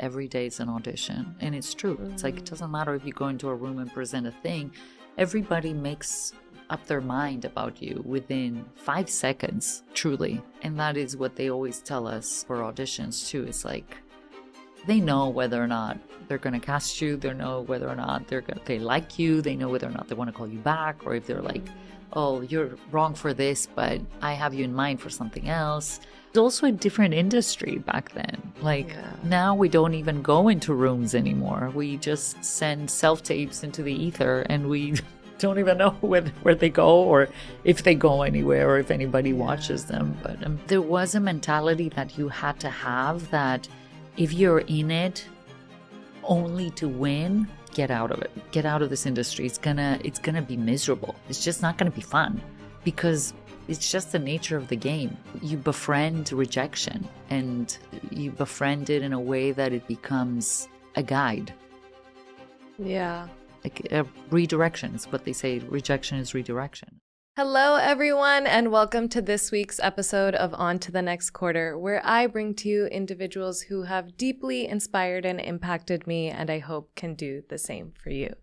every day is an audition. And it's true. It's like, it doesn't matter if you go into a room and present a thing. Everybody makes up their mind about you within 5 seconds, truly. And that is what they always tell us for auditions too. It's like, they know whether or not they're going to cast you. They know whether or not they like you. They know whether or not they want to call you back, or if they're like, oh, you're wrong for this, but I have you in mind for something else. It's also a different industry back then. Like now we don't even go into rooms anymore. We just send self-tapes into the ether, and we don't even know where they go, or if they go anywhere, or if anybody watches them. But there was a mentality that you had to have, that if you're in it only to win, get out of it. Get out of this industry. It's gonna be miserable. It's just not gonna be fun, because it's just the nature of the game. You befriend rejection, and you befriend it in a way that it becomes a guide. Yeah. Like a redirection is what they say. Rejection is redirection. Hello, everyone, and welcome to this week's episode of On to the Next Quarter, where I bring to you individuals who have deeply inspired and impacted me, and I hope can do the same for you.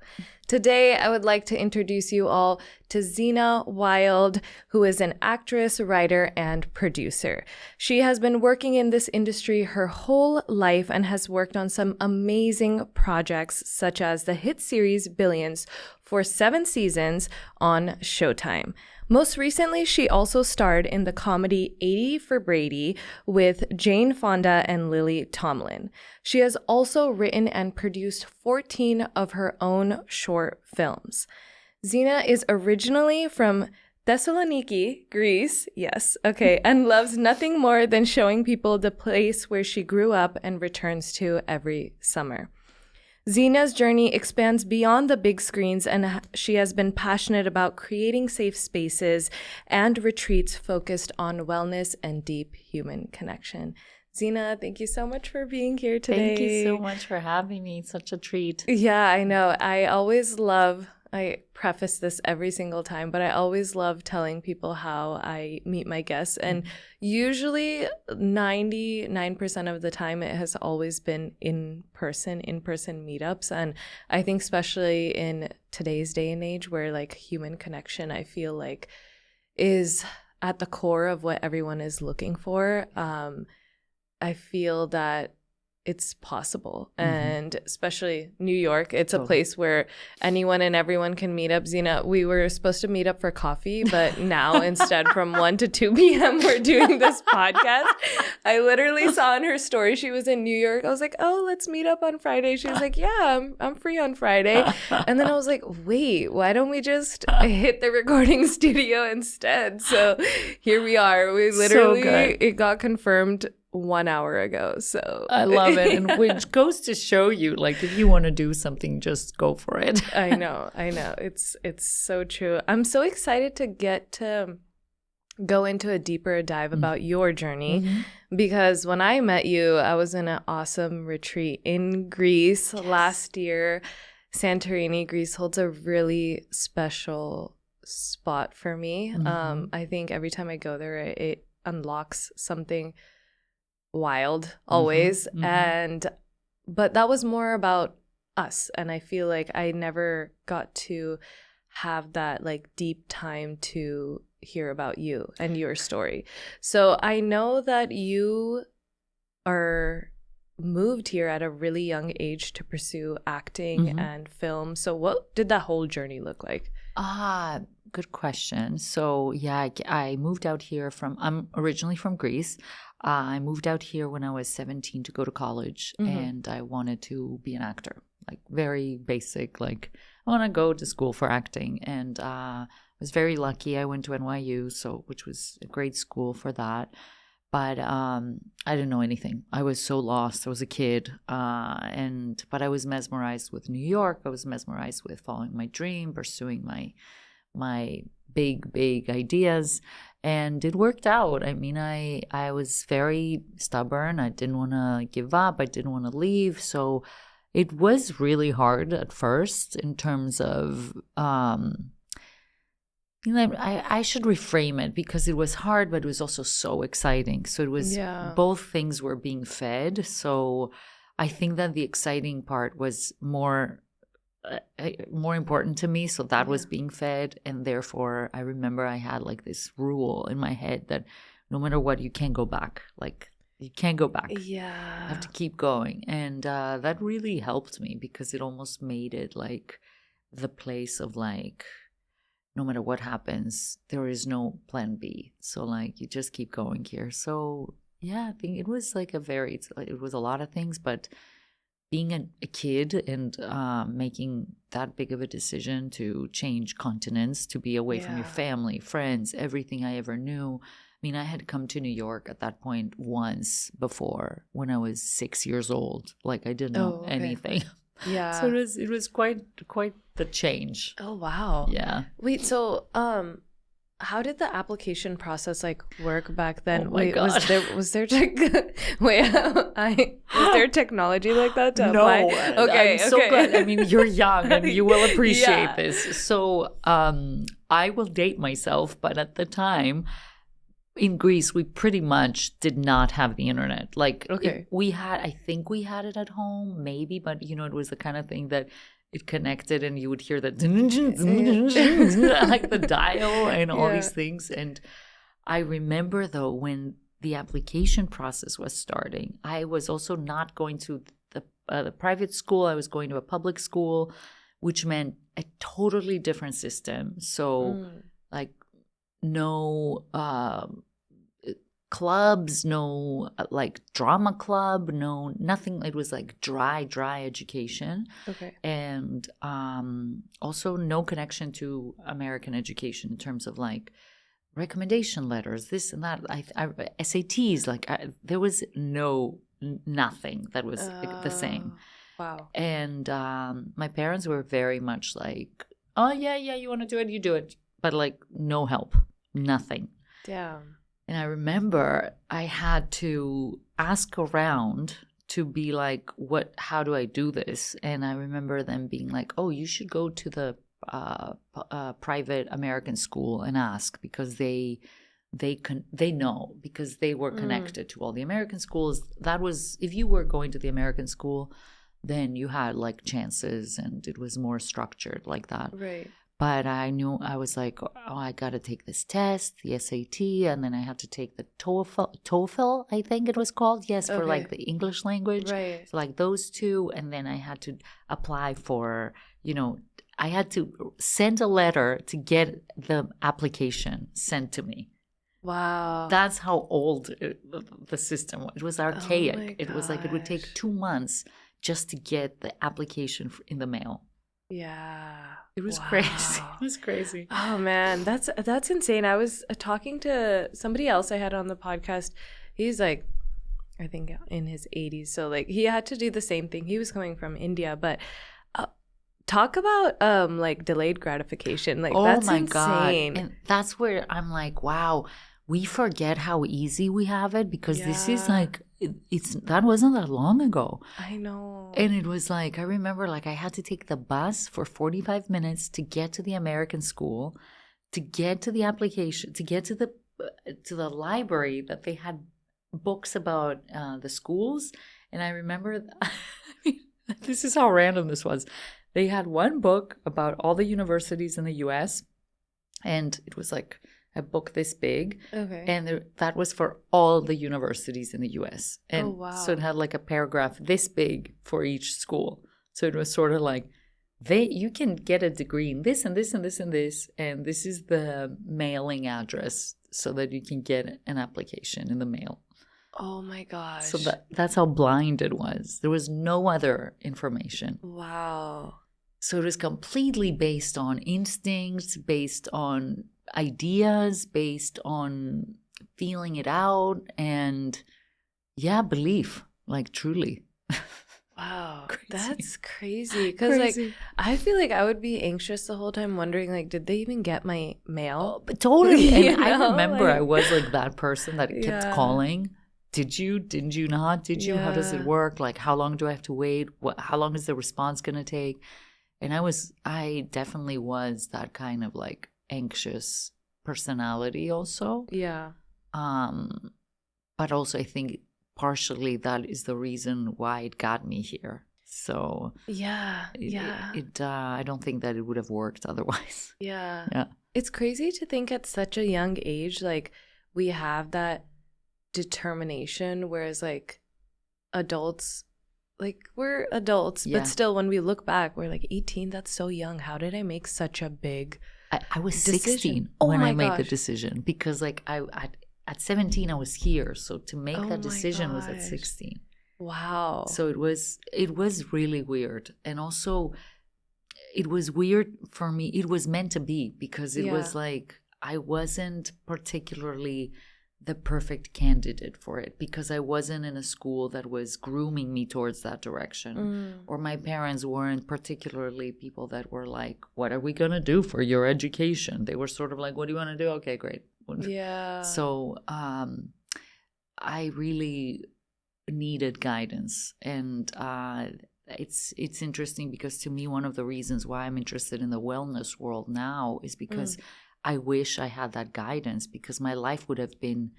Today, I would like to introduce you all to Zina Wilde, who is an actress, writer, and producer. She has been working in this industry her whole life and has worked on some amazing projects, such as the hit series Billions, for 7 seasons on Showtime. Most recently, she also starred in the comedy 80 for Brady with Jane Fonda and Lily Tomlin. She has also written and produced 14 of her own short films. Zina is originally from Thessaloniki, Greece, and loves nothing more than showing people the place where she grew up and returns to every summer. Zina's journey expands beyond the big screens, and she has been passionate about creating safe spaces and retreats focused on wellness and deep human connection. Zina, thank you so much for being here today. Thank you so much for having me. Such a treat. Yeah, I know. I preface this every single time, but I always love telling people how I meet my guests. And usually 99% of the time, it has always been in-person meetups. And I think especially in today's day and age, where like human connection, I feel like is at the core of what everyone is looking for. I feel that it's possible. And especially New York, it's a place where anyone and everyone can meet up. Zina, we were supposed to meet up for coffee, but now instead from 1 to 2 p.m. we're doing this podcast. I literally saw in her story she was in New York. I was like, oh, let's meet up on Friday. She was like, yeah, I'm free on Friday. And then I was like, wait, why don't we just hit the recording studio instead? So here we are. We literally, it got confirmed 1 hour ago. So I love it. And which goes to show you, like, if you want to do something, just go for it. I know. It's so true. I'm so excited to get to go into a deeper dive about your journey, because when I met you, I was in an awesome retreat in Greece last year. Santorini, Greece holds a really special spot for me. I think every time I go there, it unlocks something wild always. But that was more about us, and I feel like I never got to have that like deep time to hear about you and your story. So I know that you are moved here at a really young age to pursue acting and film. So what did that whole journey look like? Good question. So yeah, I moved out here I'm originally from Greece. I moved out here when I was 17 to go to college, and I wanted to be an actor, like very basic, like I want to go to school for acting. And I was very lucky. I went to NYU, which was a great school for that. But I didn't know anything. I was so lost. I was a kid. But I was mesmerized with New York. I was mesmerized with following my dream, pursuing my big ideas. And it worked out. I mean, I was very stubborn. I didn't want to give up. I didn't want to leave. So it was really hard at first in terms of, I should reframe it, because it was hard, but it was also so exciting. So it was both things were being fed. So I think that the exciting part was more important to me. So that was being fed. And therefore, I remember I had like this rule in my head that no matter what, you can't go back. Like, you can't go back. Yeah. You have to keep going. And that really helped me because it almost made it like the place of like, no matter what happens, there is no plan B. So like, you just keep going here. So yeah, I think it was like it was a lot of things, but being a kid and making that big of a decision to change continents, to be away from your family, friends, everything I ever knew. I mean, I had come to New York at that point once before when I was 6 years old. Like, I didn't know anything. Yeah. So it was quite the change. Oh, wow. Yeah. Wait, so how did the application process like work back then? Oh my God. Was there technology like that to apply? Okay, I'm so glad. I mean, you're young and you will appreciate this. So I will date myself, but at the time in Greece, we pretty much did not have the internet. Like, I think we had it at home, maybe, but you know, it was the kind of thing that it connected and you would hear that like the dial and all these things. And I remember though, when the application process was starting, I was also not going to the private school. I was going to a public school, which meant a totally different system. So like no clubs, no like drama club, no nothing. It was like dry education. And also no connection to American education in terms of like recommendation letters, this and that. SATs, like there was nothing that was the same. Wow. And my parents were very much like, oh yeah, you want to do it, you do it, but like no help, nothing. Damn. And I remember I had to ask around to be like, how do I do this? And I remember them being like, oh, you should go to the private American school and ask, because they know, because they were connected to all the American schools. That was, if you were going to the American school, then you had like chances and it was more structured like that. Right. But I knew, I was like, oh, I got to take this test, the SAT, and then I had to take the TOEFL, I think it was called. Yes, for like the English language. Right. So like those two. And then I had to apply for, I had to send a letter to get the application sent to me. Wow. That's how old the system was. It was archaic. Oh it was like it would take 2 months just to get the application in the mail. Yeah. It was crazy. It was crazy. Oh man, that's insane. I was talking to somebody else I had on the podcast. He's like, I think in his 80s. So like he had to do the same thing. He was coming from India, but talk about like delayed gratification. Like that's insane. God. And that's where I'm like, wow, we forget how easy we have it, because this is like that wasn't that long ago. I know. And it was like, I remember like I had to take the bus for 45 minutes to get to the American school, to get to the application, to get to the library that they had books about the schools. And I remember this is how random this was. They had one book about all the universities in the US, and it was like a book this big. Okay. And that was for all the universities in the US. And so it had like a paragraph this big for each school. So it was sort of like, you can get a degree in this and this and this and this, and this is the mailing address so that you can get an application in the mail. Oh my gosh. So that's how blind it was. There was no other information. Wow. So it was completely based on instincts, based on ideas, based on feeling it out, and belief, like truly. Wow. Crazy. That's crazy. Because like I feel like I would be anxious the whole time, wondering like, did they even get my mail? But totally. And I know? remember like, I was like that person that kept calling. Did you? Didn't you not? Did you? How does it work? Like, how long do I have to wait? How long is the response going to take? And I definitely was that kind of like anxious personality also. Yeah. But also I think partially that is the reason why it got me here. So I don't think that it would have worked otherwise. Yeah. It's crazy to think at such a young age, like, we have that determination, whereas like adults, like, we're adults, but still when we look back, we're like 18, that's so young. How did I make such a big I was decision? 16 when I made the decision, because like at 17 I was here, so to make that decision was at 16. Wow. So it was really weird. And also it was weird for me. It was meant to be, because it was like I wasn't particularly the perfect candidate for it, because I wasn't in a school that was grooming me towards that direction. Or my parents weren't particularly people that were like, what are we going to do for your education? They were sort of like, what do you want to do? Okay, great. Yeah. So I really needed guidance. And it's interesting, because to me, one of the reasons why I'm interested in the wellness world now is because I wish I had that guidance, because my life would have been,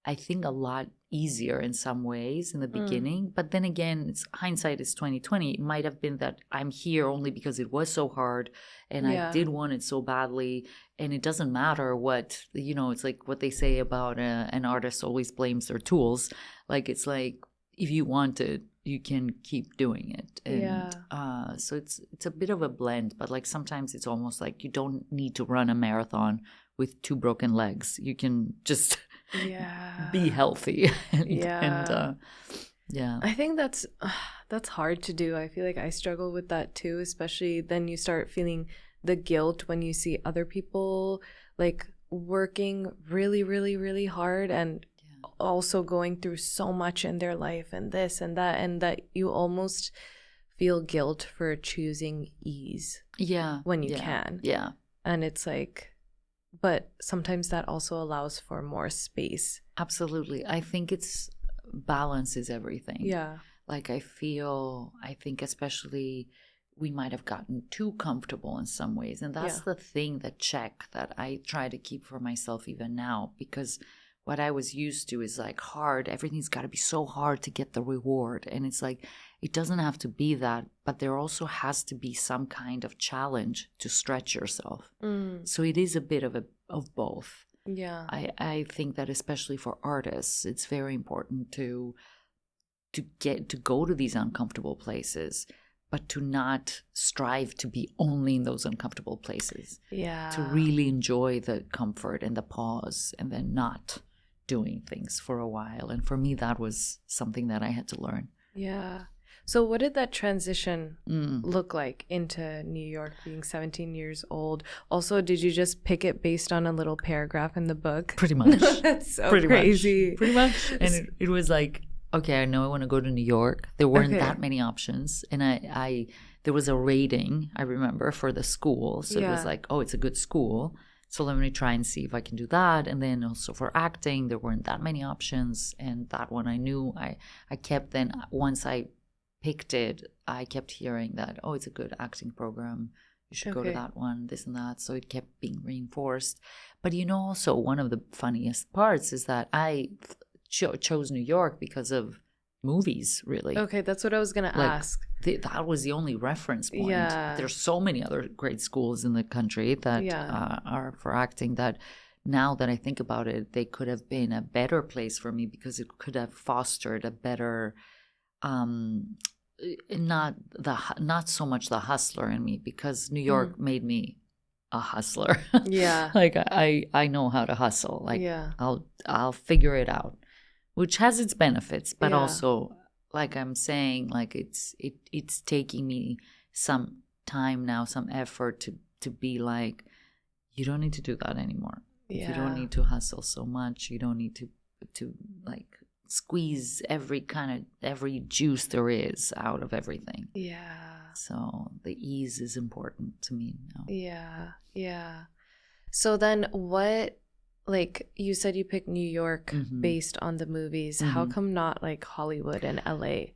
I think, a lot easier in some ways in the beginning. But then again, hindsight is 2020. It might have been that I'm here only because it was so hard and I did want it so badly. And it doesn't matter what, it's like what they say about an artist always blames their tools. Like, it's like, if you want it, you can keep doing it. And so it's a bit of a blend, but like sometimes it's almost like you don't need to run a marathon with 2 broken legs. You can just be healthy. I think that's hard to do. I feel like I struggle with that too, especially then you start feeling the guilt when you see other people like working really, really, really hard and also going through so much in their life and this and that you almost feel guilt for choosing ease when you can. And it's like, but sometimes that also allows for more space. Absolutely. I think balance is everything. Like I think especially we might have gotten too comfortable in some ways, and that's the thing, the check that I try to keep for myself even now, because what I was used to is like hard. Everything's got to be so hard to get the reward. And it's like, it doesn't have to be that, but there also has to be some kind of challenge to stretch yourself. So it is a bit of both. I think that especially for artists, it's very important to go to these uncomfortable places, but to not strive to be only in those uncomfortable places. To really enjoy the comfort and the pause, and then not doing things for a while. And for me, that was something that I had to learn. So what did that transition look like into New York, being 17 years old? Also, did you just pick it based on a little paragraph in the book? Pretty much. That's so crazy. Pretty much. And it was like, okay, I know I want to go to New York. There weren't that many options. And there was a rating, I remember, for the school. So it was like, oh, it's a good school. So let me try and see if I can do that. And then also for acting, there weren't that many options. And that one I knew. I kept then, once I picked it, I kept hearing that, oh, it's a good acting program. You should go to that one, this and that. So it kept being reinforced. But also one of the funniest parts is that I chose New York because of movies, really. Okay, that's what I was going to ask. That was the only reference point. There's so many other great schools in the country that are for acting that now that I think about it, they could have been a better place for me, because it could have fostered a better, not so much the hustler in me, because New York made me a hustler. Like I know how to hustle. Like I'll figure it out, which has its benefits, but also, like I'm saying, like it's taking me some time now, some effort to be like, you don't need to do that anymore. You don't need to hustle so much. You don't need to like squeeze every juice there is out of everything. So the ease is important to me now. So then what, like you said, you picked New York based on the movies. How come not like Hollywood and LA?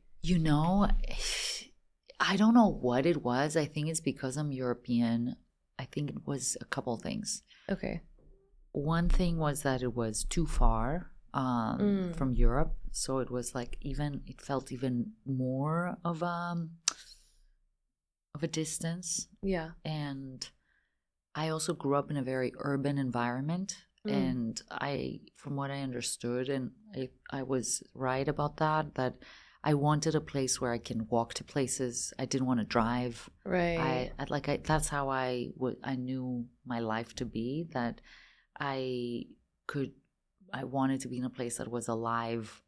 I don't know what it was. I think it's because I'm European. I think it was a couple things. Okay. One thing was that it was too far. from Europe. So it was like it felt even more of a distance. Yeah. And I also grew up in a very urban environment. And from what I understood, and I was right about that I wanted a place where I can walk to places. I didn't want to drive. Right. That's how I knew my life to be, that I wanted to be in a place that was alive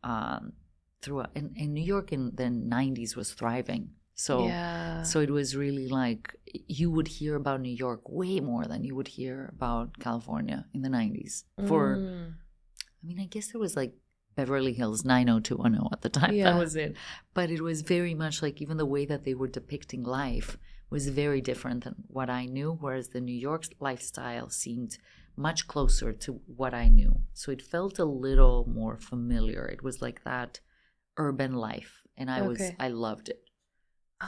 throughout. In New York in the 90s was thriving. So it was really like you would hear about New York way more than you would hear about California in the 90s. I guess there was like Beverly Hills 90210 at the time. Yeah. That was it. But it was very much like even the way that they were depicting life was very different than what I knew, whereas the New York lifestyle seemed much closer to what I knew. So it felt a little more familiar. It was like that urban life, and I loved it.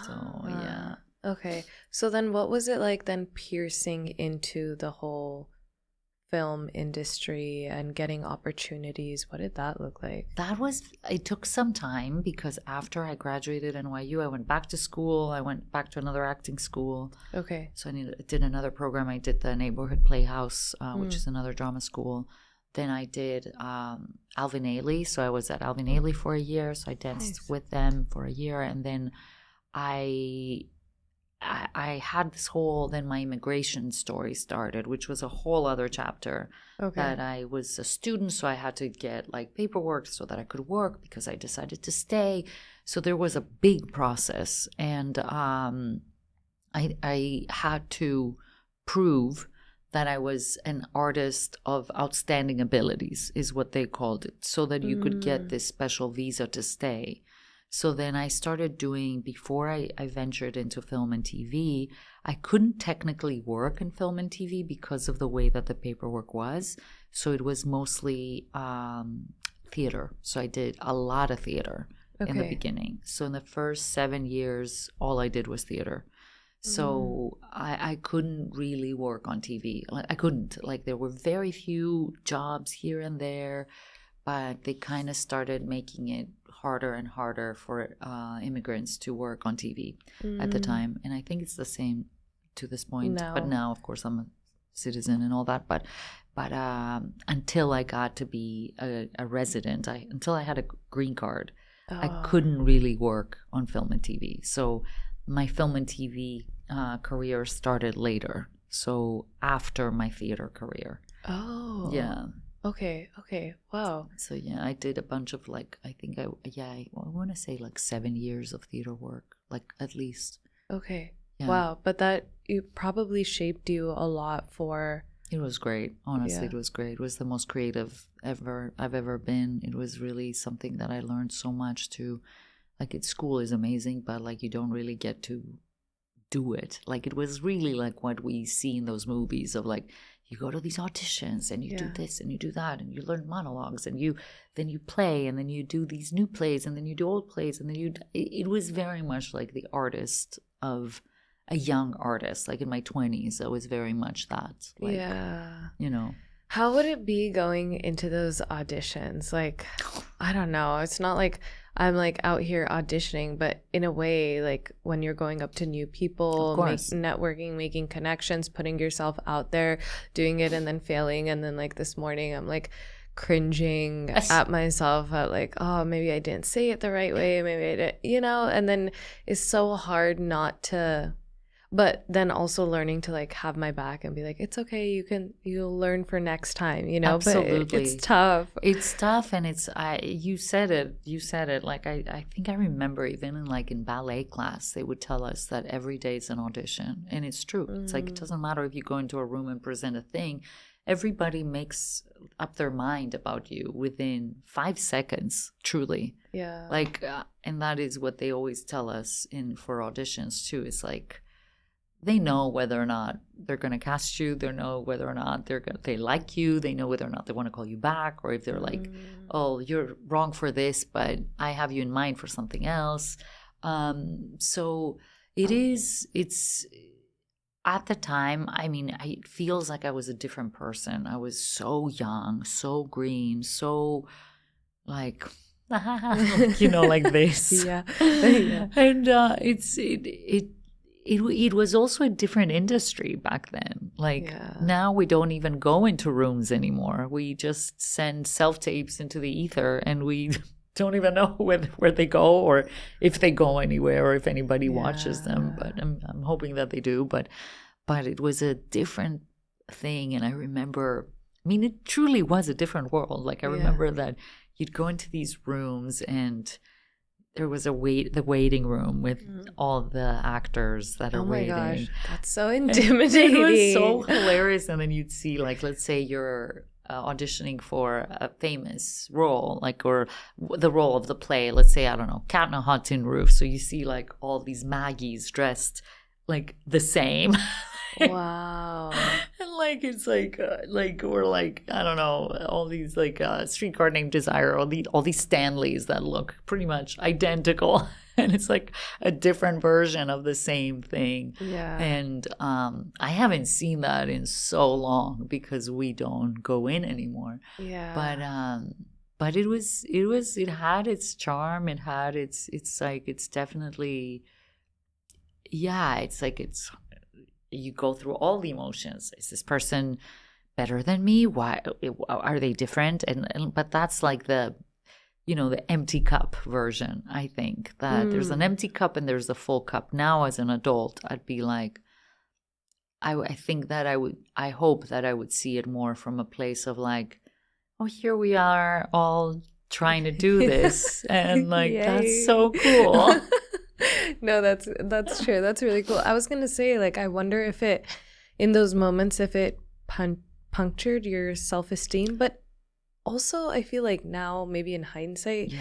So yeah. Okay. So then what was it like then piercing into the whole film industry and getting opportunities? What did that look like? It took some time, because after I graduated NYU, I went back to school. I went back to another acting school. Okay. So I did another program. I did the Neighborhood Playhouse, which is another drama school. Then I did Alvin Ailey. So I was at Alvin Ailey for a year. So I danced with them for a year. And then I had this whole, then my immigration story started, which was a whole other chapter. Okay. That I was a student, so I had to get like paperwork so that I could work, because I decided to stay. So there was a big process, and I had to prove that I was an artist of outstanding abilities, is what they called it, so that you could get this special visa to stay. So then I started doing, before I ventured into film and TV, I couldn't technically work in film and TV because of the way that the paperwork was. So it was mostly theater. So I did a lot of theater in the beginning. So in the first 7 years, all I did was theater. So I couldn't really work on TV. I couldn't. Like, there were very few jobs here and there, but they kind of started making it harder and harder for immigrants to work on TV at the time. And I think it's the same to this point. No. But now, of course, I'm a citizen and all that. But until I got to be a resident, until I had a green card, I couldn't really work on film and TV. So my film and TV career started later. So after my theater career. Oh. Yeah. Okay. Wow. So yeah, I did a bunch of I want to say like 7 years of theater work, like at least. Okay. Yeah. Wow. But it probably shaped you a lot for. It was great. Honestly, Yeah. It was great. It was the most creative I've ever been. It was really something that I learned so much to, like, at school is amazing, but like you don't really get to do it. Like, it was really like what we see in those movies of like, you go to these auditions and you do this and you do that and you learn monologues and then you play and then you do these new plays and then you do old plays and then it was very much like the artist of a young artist. Like in my 20s, I was very much that. Like, you know. How would it be going into those auditions? Like, I don't know. It's not like I'm like out here auditioning, but in a way, like when you're going up to new people, networking, making connections, putting yourself out there, doing it and then failing. And then like this morning, I'm like cringing at myself at like, oh, maybe I didn't say it the right way. Maybe I didn't, and then it's so hard not to. But then also learning to like have my back and be like, it's okay, you'll learn for next time, Absolutely. But it's tough. It's tough, and you said it. Like I think I remember even in ballet class, they would tell us that every day is an audition, and it's true. It's like, it doesn't matter if you go into a room and present a thing. Everybody makes up their mind about you within 5 seconds, truly. Yeah. Like, and that is what they always tell us for auditions too. It's like, they know whether or not they're going to cast you. They know whether or not they like you. They know whether or not they want to call you back, or if they're like, oh, you're wrong for this, but I have you in mind for something else. So it's at the time, it feels like I was a different person. I was so young, so green, so like, like this. Yeah. And it was also a different industry back then. Like now we don't even go into rooms anymore. We just send self-tapes into the ether, and we don't even know where they go, or if they go anywhere, or if anybody watches them. But I'm hoping that they do. But it was a different thing. And I remember, it truly was a different world. Like I remember that you'd go into these rooms, and there was the waiting room with all the actors that are waiting. Oh my gosh, that's so intimidating. It was so hilarious. And then you'd see, like, let's say you're auditioning for a famous role, like, or the role of the play. Let's say, I don't know, Cat on a Hot Tin Roof. So you see like all these Maggies dressed like the same. Wow. And like it's like or like, I don't know, all these like Streetcar Named Desire, all these Stanleys that look pretty much identical, and it's like a different version of the same thing. And I haven't seen that in so long because we don't go in anymore. But it had its charm. It had it's like, it's definitely, it's like, you go through all the emotions. Is this person better than me? Why are they different? And but that's like the empty cup version. I think that there's an empty cup and there's a full cup. Now as an adult, I'd be like, I think that I hope that I would see it more from a place of like, oh, here we are all trying to do this, and like that's so cool. No, that's true. That's really cool. I was gonna say, like, I wonder if it, in those moments, if it punctured your self-esteem, but also I feel like now, maybe in hindsight,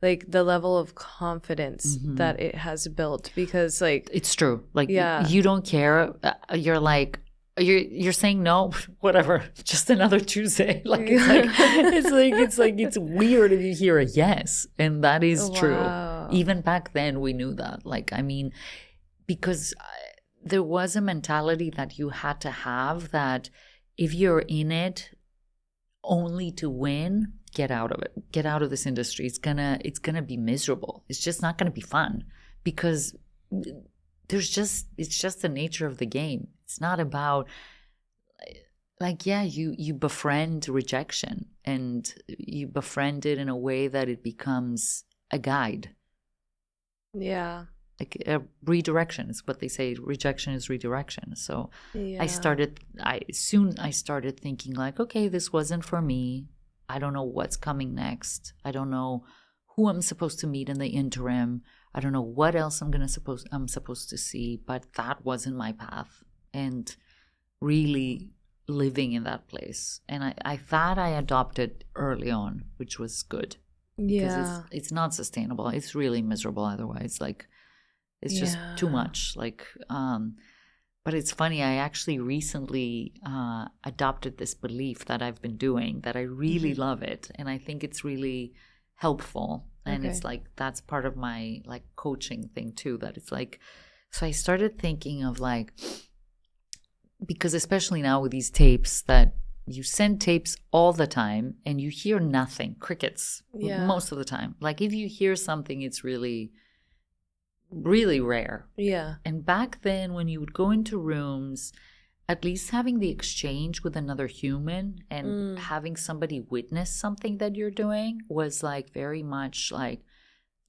like the level of confidence that it has built, because like it's true. Like you don't care. You're like, you're saying no, whatever, just another Tuesday. Like it's weird if you hear a yes, and that is true. Even back then, we knew that. Like, because there was a mentality that you had to have, that if you're in it only to win, get out of it. Get out of this industry. It's gonna be miserable. It's just not gonna be fun, because it's just the nature of the game. It's not about, like, you befriend rejection, and you befriend it in a way that it becomes a guide. Like a redirection is what they say. Rejection is redirection. So I started thinking like, okay, this wasn't for me. I don't know what's coming next. I don't know who I'm supposed to meet in the interim. I don't know what else I'm supposed to see, but that wasn't my path. And really living in that place. And I thought I adopted early on, which was good. Because it's not sustainable. It's really miserable otherwise. Like, it's just too much. Like, but it's funny. I actually recently adopted this belief that I've been doing, that I really love it, and I think it's really helpful. And it's like, that's part of my like coaching thing too. That it's like, so I started thinking of like, because especially now with these tapes, that you send tapes all the time and you hear nothing, crickets, most of the time. Like, if you hear something, it's really, really rare. And back then, when you would go into rooms, at least having the exchange with another human and having somebody witness something that you're doing was like very much like,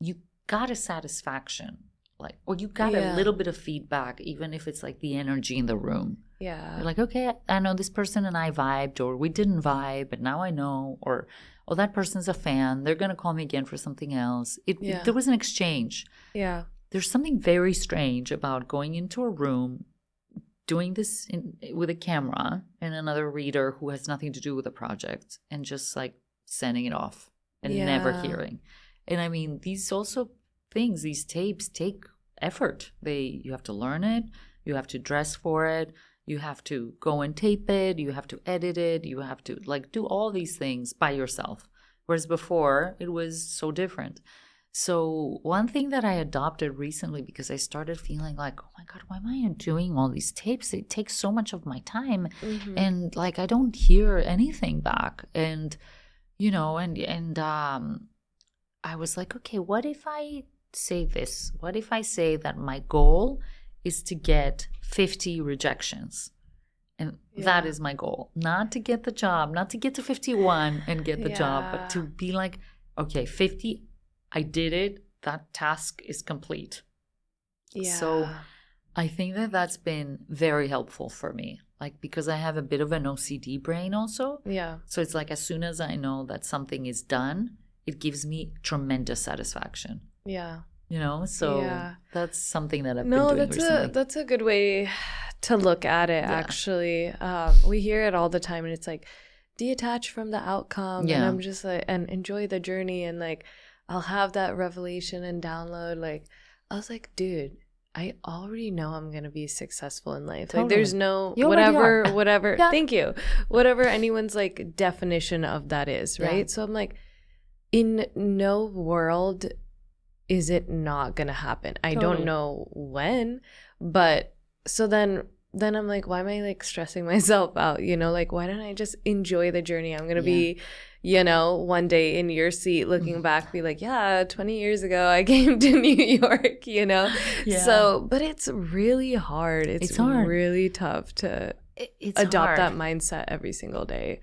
you got a satisfaction, like, or you got a little bit of feedback, even if it's like the energy in the room. You're like, okay, I know this person and I vibed, or we didn't vibe, but now I know, or, oh, that person's a fan. They're going to call me again for something else. There was an exchange. There's something very strange about going into a room, doing this with a camera and another reader who has nothing to do with the project, and just like sending it off and never hearing. And I mean, these tapes take effort. You have to learn it. You have to dress for it. You have to go and tape it. You have to edit it. You have to like do all these things by yourself. Whereas before, it was so different. So one thing that I adopted recently, because I started feeling like, oh my God, why am I doing all these tapes? It takes so much of my time. And like, I don't hear anything back. And, you know, and I was like, okay, what if I say this? What if I say that my goal is to get 50 rejections? And that is my goal. Not to get the job, not to get to 51 and get the job, but to be like, okay, 50, I did it. That task is complete. Yeah. So I think that that's been very helpful for me. Like, because I have a bit of an OCD brain also. Yeah. So it's like, as soon as I know that something is done, it gives me tremendous satisfaction. Yeah. You know, so that's something that I've been doing recently. That's a good way to look at it, actually. We hear it all the time, and it's like, detach from the outcome. And I'm just like, and enjoy the journey. And like, I'll have that revelation and download. Like, I was like, dude, I already know I'm going to be successful in life. Totally. Like, there's no whatever. Thank you. Whatever anyone's like definition of that is, right? Yeah. So I'm like, in no world is it not going to happen. I don't know when, but so then I'm like, why am I like stressing myself out? You know, like, why don't I just enjoy the journey? I'm going to be, you know, one day in your seat looking back, be like, 20 years ago, I came to New York, you know? So, but it's really hard. It's hard. Really tough to adopt that mindset every single day.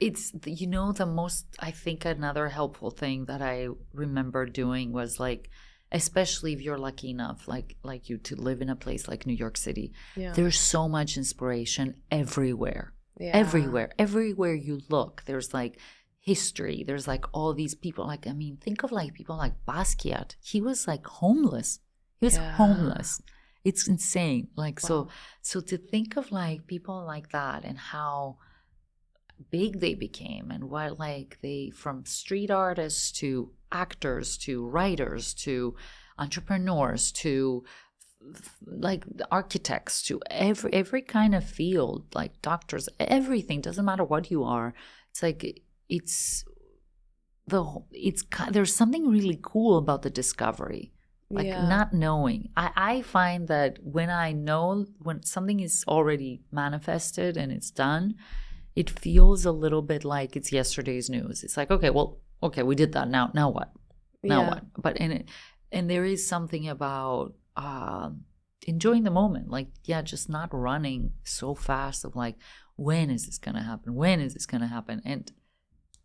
It's, you know, the most, I think another helpful thing that I remember doing was like, especially if you're lucky enough, like you, to live in a place like New York City, there's so much inspiration everywhere. Everywhere you look, there's like history. There's like all these people. Like, I mean, think of like people like Basquiat. He was like homeless. He was homeless. It's insane. Like, so to think of like people like that and how big they became, and what, like, they, from street artists to actors to writers to entrepreneurs to like architects to every kind of field, like doctors, everything, doesn't matter what you are. It's like there's something really cool about the discovery, like not knowing. I find that when I know, when something is already manifested and it's done, it feels a little bit like it's yesterday's news. It's like, okay, we did that. Now what? What? But and there is something about enjoying the moment. Like, just not running so fast of like, when is this going to happen? When is this going to happen? And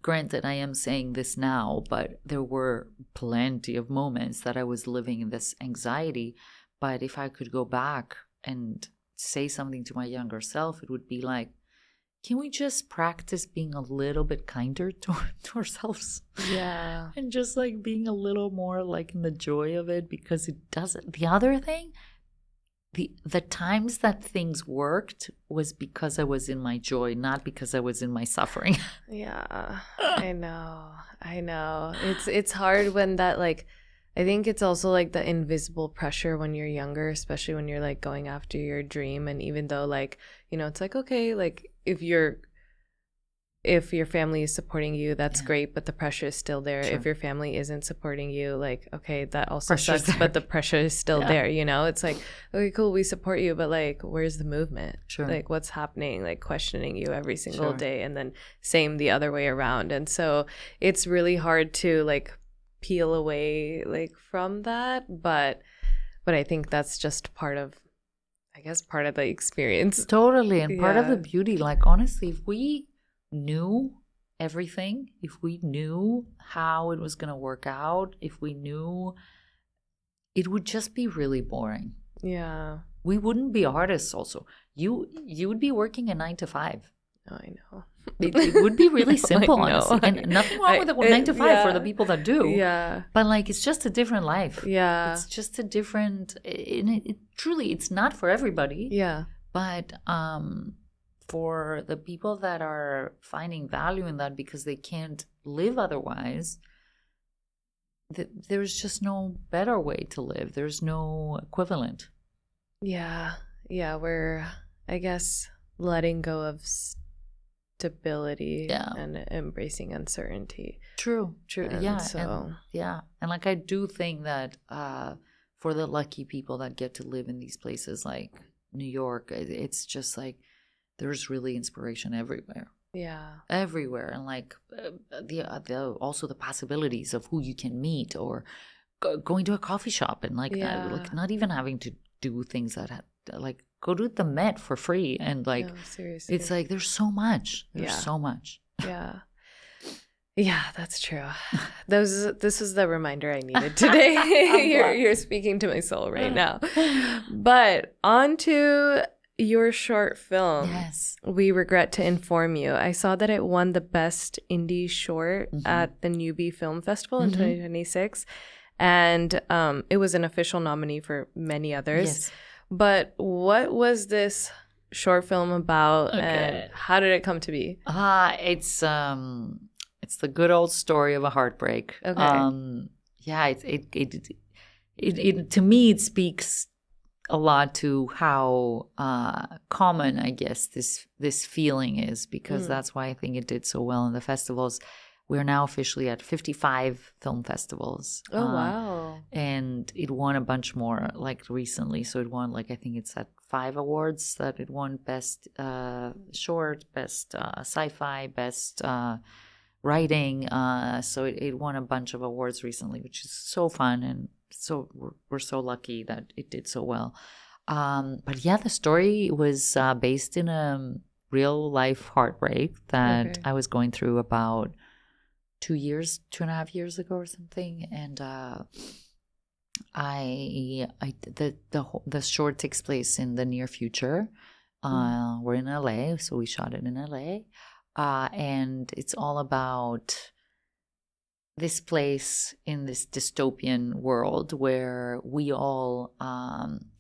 granted, I am saying this now, but there were plenty of moments that I was living in this anxiety. But if I could go back and say something to my younger self, it would be like, can we just practice being a little bit kinder to ourselves? Yeah. And just like being a little more like in the joy of it, because it doesn't. The other thing, the times that things worked was because I was in my joy, not because I was in my suffering. Yeah, I know. It's hard when that, like, I think it's also like the invisible pressure when you're younger, especially when you're like going after your dream. And even though, like, you know, it's like, okay, like if your family is supporting you, that's great, but the pressure is still there. Sure. If your family isn't supporting you, like, okay, that also sucks, but the pressure is still there, you know? It's like, okay, cool, we support you, but like, where's the movement? Sure. Like, what's happening? Like, questioning you every single day, and then same the other way around. And so it's really hard to like peel away like from that, but I think that's just part of the experience. Totally. And part of the beauty, like, honestly, if we knew everything, if we knew how it was going to work out, if we knew, it would just be really boring. Yeah. We wouldn't be artists also. You would be working a 9 to 5. Oh, I know. It would be really simple, honestly. And nothing wrong with the 9 to 5 for the people that do. Yeah. But like, it's just a different life. Yeah. It's just a different, truly, it's not for everybody. Yeah. But for the people that are finding value in that because they can't live otherwise, there's just no better way to live. There's no equivalent. Yeah. Yeah. We're, I guess, letting go of stability and embracing uncertainty. True. And and like, I do think that for the lucky people that get to live in these places like New York, it's just like there's really inspiration everywhere. Yeah. everywhere, and like the also the possibilities of who you can meet, or going to a coffee shop, and like not even having to do things that like go to the Met for free, and like No, seriously. it's like there's so much. Yeah. Yeah, that's true. This is the reminder I needed today. You're speaking to my soul right now. But on to your short film. Yes. We regret to inform you. I saw that it won the best indie short at the Newbie Film Festival in 2026. And it was an official nominee for many others. Yes. But what was this short film about, and how did it come to be? It's the good old story of a heartbreak. Okay. Yeah, it to me it speaks a lot to how common, I guess, this feeling is, because that's why I think it did so well in the festivals. We're now officially at 55 film festivals. Oh, wow. And it won a bunch more, like, recently. So it won, like, I think it's at 5 awards that it won: best short, best sci-fi, best writing. So it won a bunch of awards recently, which is so fun, and so we're so lucky that it did so well. But yeah, the story was based in a real life heartbreak that I was going through about 2.5 years ago or something, and the short takes place in the near future. We're in LA, so we shot it in LA. And it's all about this place in this dystopian world where we all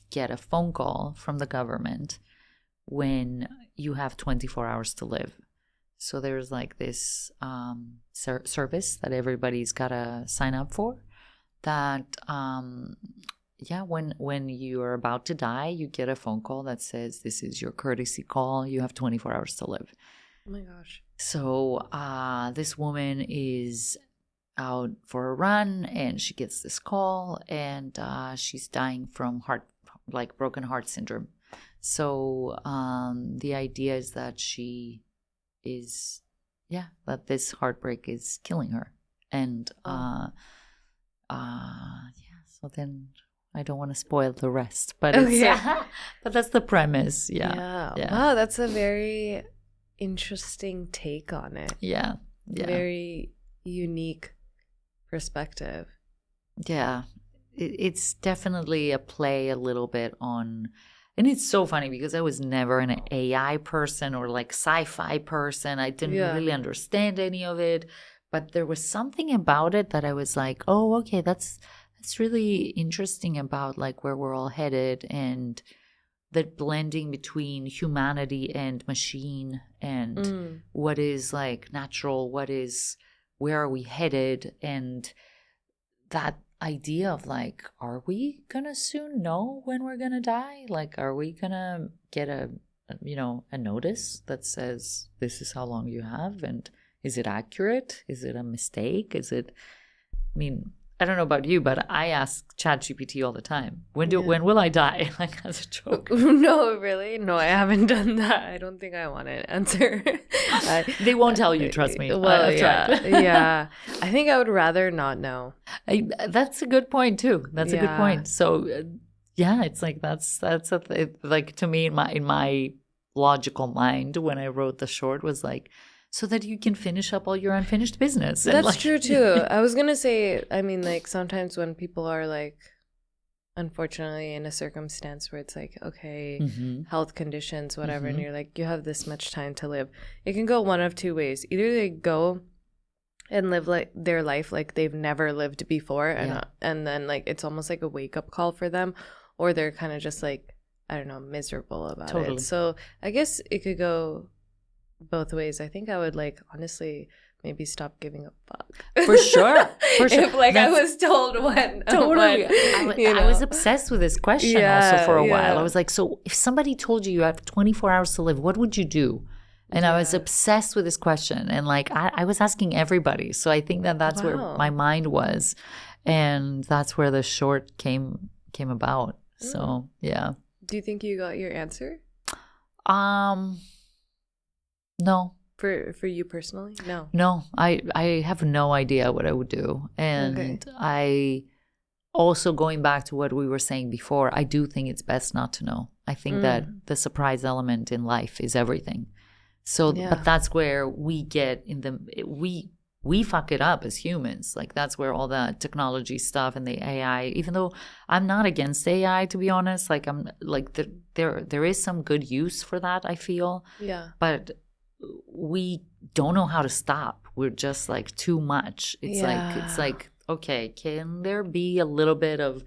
get a phone call from the government when you have 24 hours to live. So there's like this service that everybody's got to sign up for, that when you are about to die, you get a phone call that says, this is your courtesy call, you have 24 hours to live. Oh my gosh. So this woman is out for a run, and she gets this call, and she's dying from broken heart syndrome. So the idea is that that this heartbreak is killing her. And so then I don't want to spoil the rest, but but that's the premise. Yeah. Wow, that's a very interesting take on it. Yeah. Very unique perspective. Yeah, it's definitely a play a little bit on, and it's so funny because I was never an AI person or like sci-fi person. I didn't really understand any of it, but there was something about it that I was like, oh, okay, that's really interesting about like where we're all headed, and that blending between humanity and machine, and what is like natural, where are we headed, and that idea of like, are we gonna soon know when we're gonna die? Like, are we gonna get a notice that says this is how long you have, and is it accurate? Is it a mistake? I don't know about you, but I ask ChatGPT all the time. When will I die? Like, as a joke. No, really? No, I haven't done that. I don't think I want an answer. They won't tell you, trust me. Well, yeah. I think I would rather not know. That's a good point too. That's a good point. So, it's like like to me in my logical mind when I wrote the short was like, so that you can finish up all your unfinished business. And that's true too. I was going to say, like sometimes when people are like, unfortunately in a circumstance where it's like, okay, health conditions, whatever, and you're like, you have this much time to live. It can go one of two ways. Either they go and live like their life like they've never lived before, and then like it's almost like a wake-up call for them, or they're kind of just like, I don't know, miserable about it. So I guess it could go both ways. I think I would like honestly maybe stop giving a fuck. For sure. If like I was told when. Totally. I was obsessed with this question also for a while. I was like, so if somebody told you have 24 hours to live, what would you do? And I was obsessed with this question, and like I was asking everybody. So I think that's where my mind was, and that's where the short came about. So yeah. Do you think you got your answer? No. For you personally? No. No, I have no idea what I would do. And Okay. I also, going back to what we were saying before, I do think it's best not to know. I think that the surprise element in life is everything. So, Yeah. but that's where we get we fuck it up as humans. Like that's where all the technology stuff and the AI, even though I'm not against AI, to be honest, like I'm like there is some good use for that, I feel. Yeah. But we don't know how to stop. We're just like too much. It's like, okay, can there be a little bit of,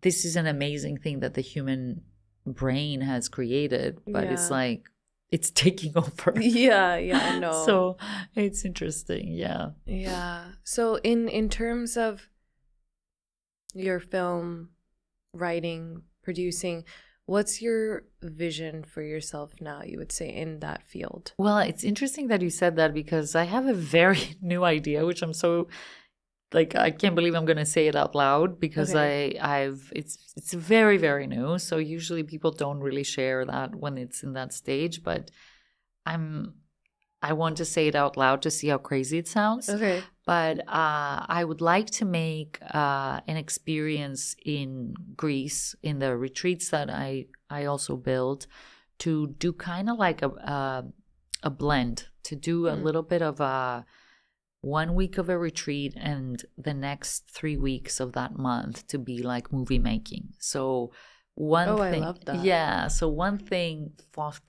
this is an amazing thing that the human brain has created, but it's like it's taking over. Yeah, I know. So it's interesting. Yeah. So in terms of your film writing, producing, what's your vision for yourself now, you would say, in that field? Well, it's interesting that you said that because I have a very new idea, which I'm so like, I can't believe I'm going to say it out loud because it's very, very new. So usually people don't really share that when it's in that stage, but I want to say it out loud to see how crazy it sounds. Okay. But I would like to make an experience in Greece, in the retreats that I also build, to do kind of like a blend, to do a little bit of a 1 week of a retreat and the next 3 weeks of that month to be like movie making. So one thing, I love that. Yeah. So one thing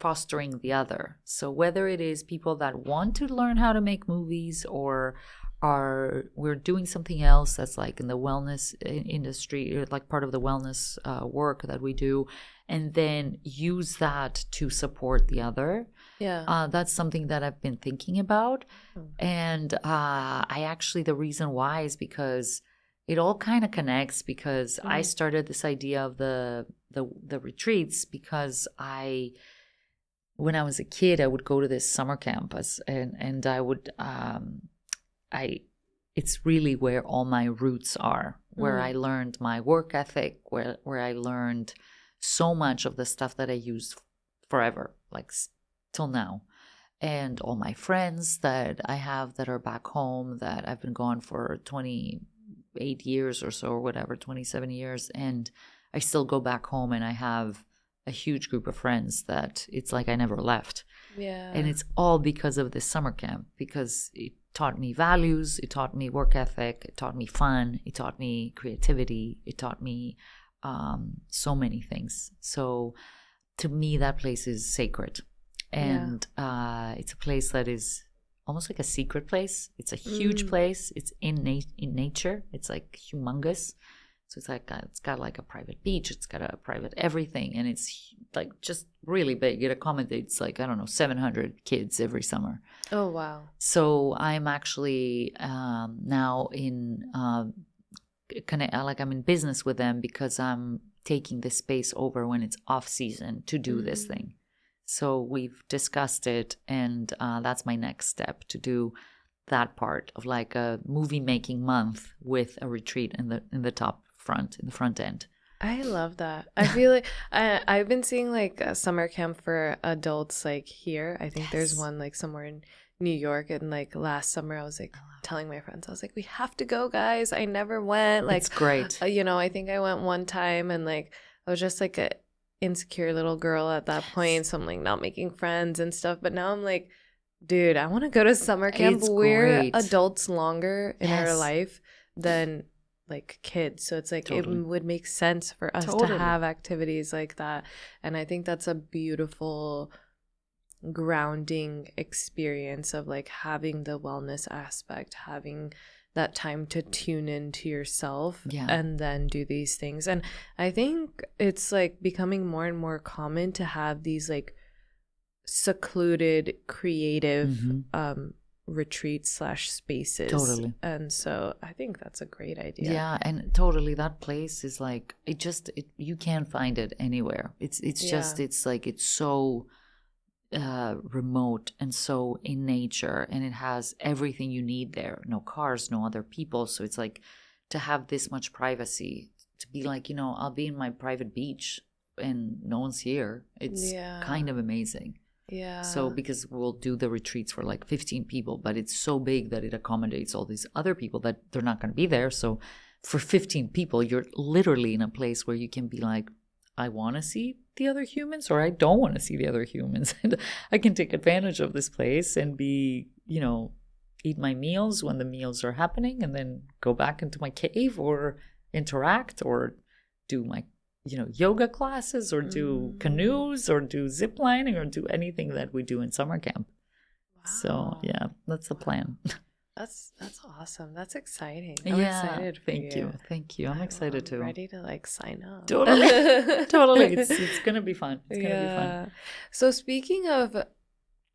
fostering the other. So whether it is people that want to learn how to make movies or we're doing something else that's like in the wellness industry, or like part of the wellness work that we do, and then use that to support the other. Yeah. That's something that I've been thinking about. And I actually, the reason why is because it all kind of connects, because I started this idea of the retreats because when I was a kid, I would go to this summer campus and I would, it's really where all my roots are, where I learned my work ethic, where I learned so much of the stuff that I used forever, like till now. And all my friends that I have that are back home, that I've been gone for 28 years or so, or whatever, 27 years. And I still go back home and I have a huge group of friends that it's like I never left. Yeah. And it's all because of this summer camp, because it taught me values, it taught me work ethic, it taught me fun, it taught me creativity, it taught me so many things. So to me, that place is sacred. And it's a place that is almost like a secret place. It's a huge place. It's in nature. It's like humongous. So it's like it's got like a private beach. It's got a private everything, and it's like just really big. It accommodates like, I don't know, 700 kids every summer. Oh wow! So I'm actually now in like I'm in business with them because I'm taking this space over when it's off season to do this thing. So we've discussed it, and that's my next step, to do that part of like a movie making month with a retreat in the front end. I love that. I feel like I've been seeing like a summer camp for adults like here. I think there's one like somewhere in New York, and like last summer I was like telling my friends, I was like, we have to go, guys. I never went. Like, it's great. I think I went one time, and like I was just like a insecure little girl at that point, so I'm like not making friends and stuff. But now I'm like, dude, I want to go to summer camp. We're adults longer in our life than like kids, so it's like it would make sense for us to have activities like that. And I think that's a beautiful grounding experience of like having the wellness aspect, having that time to tune into yourself and then do these things. And I think it's like becoming more and more common to have these like secluded creative retreats / spaces. And so I think that's a great idea. Yeah, and totally, that place is like, you can't find it anywhere. It's just it's like, it's so remote and so in nature, and it has everything you need there. No cars, no other people. So it's like, to have this much privacy, to be like, I'll be in my private beach and no one's here. It's kind of amazing. Yeah. So because we'll do the retreats for like 15 people, but it's so big that it accommodates all these other people that they're not going to be there. So for 15 people, you're literally in a place where you can be like, I want to see the other humans, or I don't want to see the other humans. And I can take advantage of this place and be, eat my meals when the meals are happening, and then go back into my cave or interact or do my yoga classes, or do canoes, or do zip lining, or do anything that we do in summer camp. Wow. So yeah, that's the plan. That's awesome. That's exciting. I'm excited for you. Thank you. I'm excited too. Ready to like sign up. Totally. It's gonna be fun. It's gonna be fun. So speaking of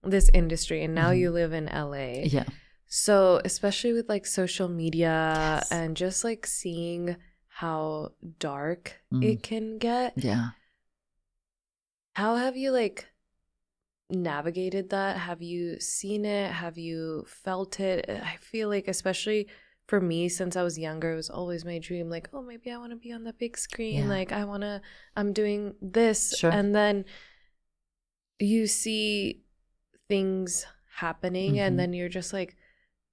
this industry, and now you live in LA. Yeah. So especially with like social media, yes. and just like seeing how dark it can get. Yeah. How have you like navigated that? Have you seen it? Have you felt it? I feel like, especially for me, since I was younger, it was always my dream, like, oh, maybe I want to be on the big screen. Like I'm doing this. Sure. And then you see things happening, and then you're just like,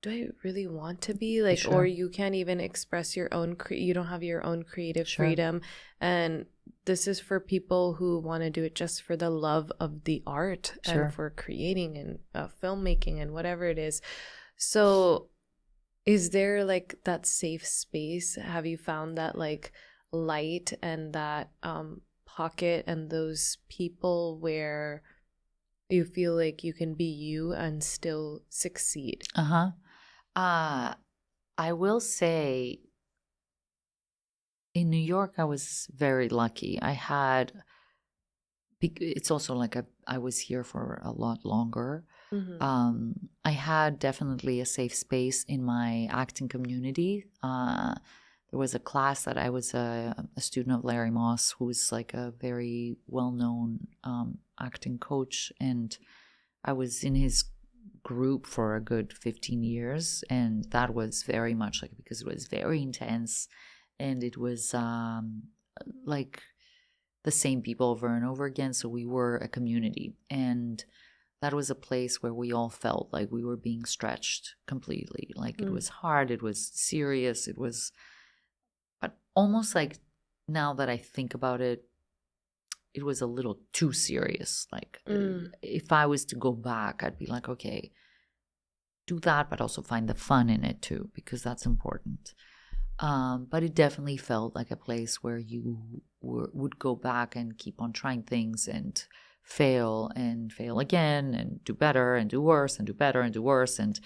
do I really want to be like, or you can't even express your own, you don't have your own creative freedom. And this is for people who want to do it just for the love of the art and for creating and filmmaking and whatever it is. So is there like that safe space? Have you found that like light and that pocket and those people where you feel like you can be you and still succeed? I will say, in New York, I was very lucky. It's also like I was here for a lot longer. I had definitely a safe space in my acting community. There was a class that I was a student of Larry Moss, who's like a very well-known acting coach, and I was in his group for a good 15 years, and that was very much like, because it was very intense, and it was like the same people over and over again. So we were a community, and that was a place where we all felt like we were being stretched completely. Like it was hard, it was serious, it was, but almost like, now that I think about it, it was a little too serious. Like if I was to go back, I'd be like, okay, do that, but also find the fun in it too, because that's important. But it definitely felt like a place where you would go back and keep on trying things and fail again and do better and do worse and do better and do worse. And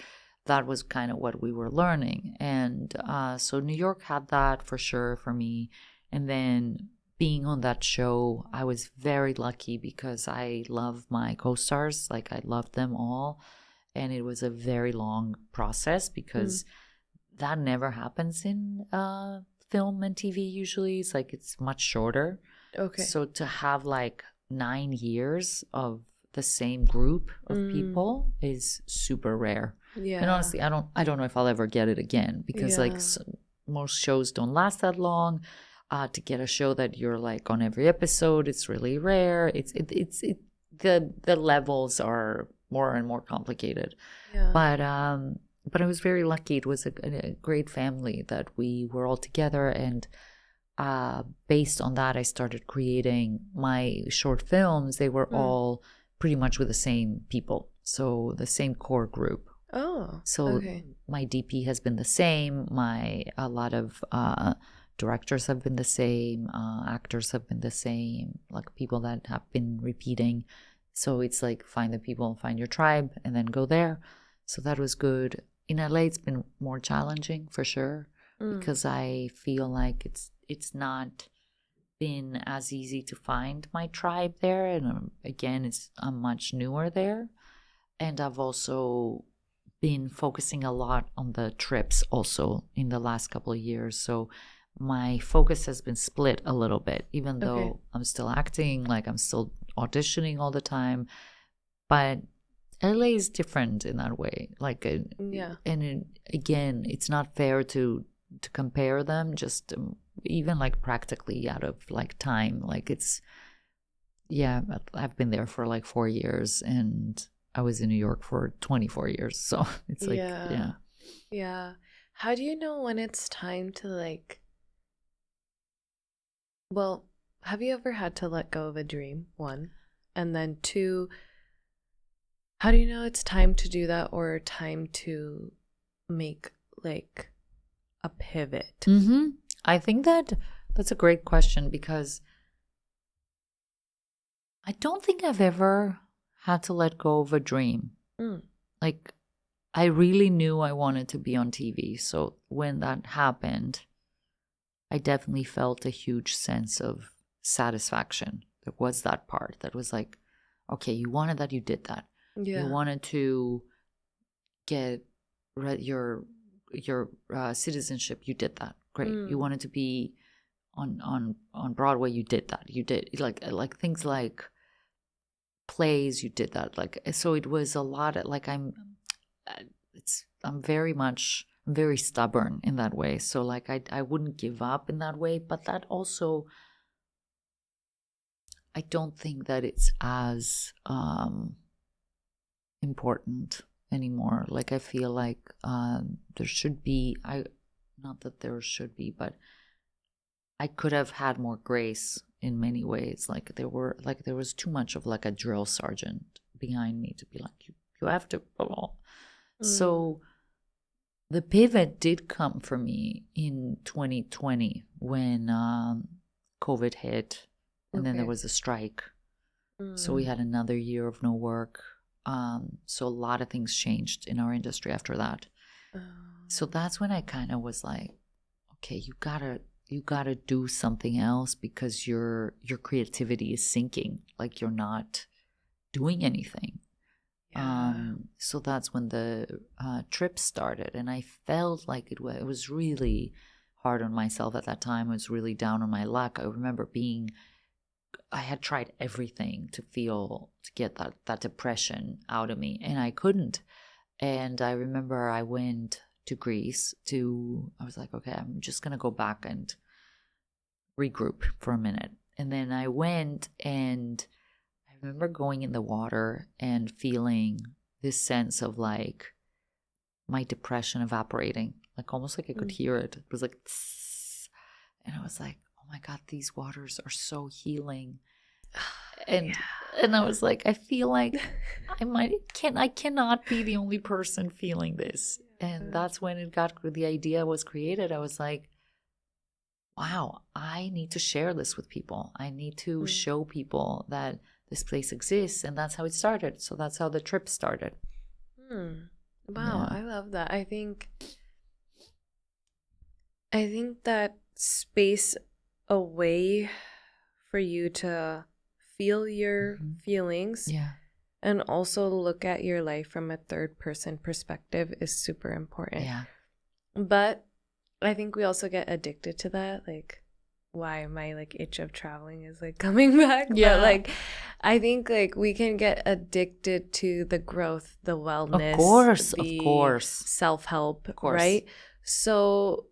that was kind of what we were learning. And so New York had that for sure for me. And then being on that show, I was very lucky because I love my co-stars. Like I loved them all. And it was a very long process because that never happens in film and TV usually. It's like it's much shorter. Okay. So to have like 9 years of the same group of people is super rare. Yeah. And honestly, I don't know if I'll ever get it again, because like most shows don't last that long. To get a show that you're like on every episode, it's really rare. The levels are more and more complicated. Yeah. But I was very lucky. It was a great family that we were all together, and based on that, I started creating my short films. They were all pretty much with the same people, so the same core group. Oh, so okay. My DP has been the same. A lot of directors have been the same. Actors have been the same. Like people that have been repeating. So it's like find the people, find your tribe, and then go there. So that was good. In LA, it's been more challenging for sure, because I feel like it's not been as easy to find my tribe there. And again, I'm much newer there. And I've also been focusing a lot on the trips also in the last couple of years. So my focus has been split a little bit, even though I'm still acting, like I'm still auditioning all the time. But LA is different in that way. Like, again, it's not fair to compare them, just even like practically out of like time. Like yeah, I've been there for like 4 years, and I was in New York for 24 years. So it's like, yeah. Yeah. How do you know when it's time to like, well, have you ever had to let go of a dream? One. And then two, how do you know it's time to do that or time to make like a pivot? I think that's a great question, because I don't think I've ever had to let go of a dream. Like, I really knew I wanted to be on TV. So when that happened, I definitely felt a huge sense of satisfaction. There was that part that was like, okay, you wanted that, you did that. Yeah. You wanted to get your citizenship, you did that. Great. You wanted to be on Broadway, you did that. You did like things like plays, you did that. Like, so it was a lot of like I'm very stubborn in that way. So like I wouldn't give up in that way, but that also, I don't think that it's as important anymore. Like, I feel like there should be, not that there should be, but I could have had more grace in many ways. Like, there was too much of like a drill sergeant behind me to be like, you have to. So the pivot did come for me in 2020 when COVID hit, and then there was a strike. So we had another year of no work. So a lot of things changed in our industry after that. So that's when I kind of was like, okay, you gotta do something else, because your creativity is sinking. Like, you're not doing anything. So that's when the trip started, and I felt like it was really hard on myself at that time. I was really down on my luck. I remember I had tried everything to get that depression out of me, and I couldn't. And I remember I went to Greece I was like, okay, I'm just gonna go back and regroup for a minute. And then I went, and I remember going in the water and feeling this sense of like my depression evaporating, like almost like I could hear it. It was like, tss. And I was like, oh my God, these waters are so healing. And I was like, I feel like I cannot be the only person feeling this. And that's when the idea was created. I was like, wow, I need to share this with people. I need to show people that this place exists. And that's how it started. So that's how the trip started. Wow, yeah. I love that. I think that space away for you to feel your feelings and also look at your life from a third person perspective is super important. Yeah. But I think we also get addicted to that, like why my like itch of traveling is like coming back. Yeah. But like I think like we can get addicted to the growth, the wellness, of course, self-help, right? So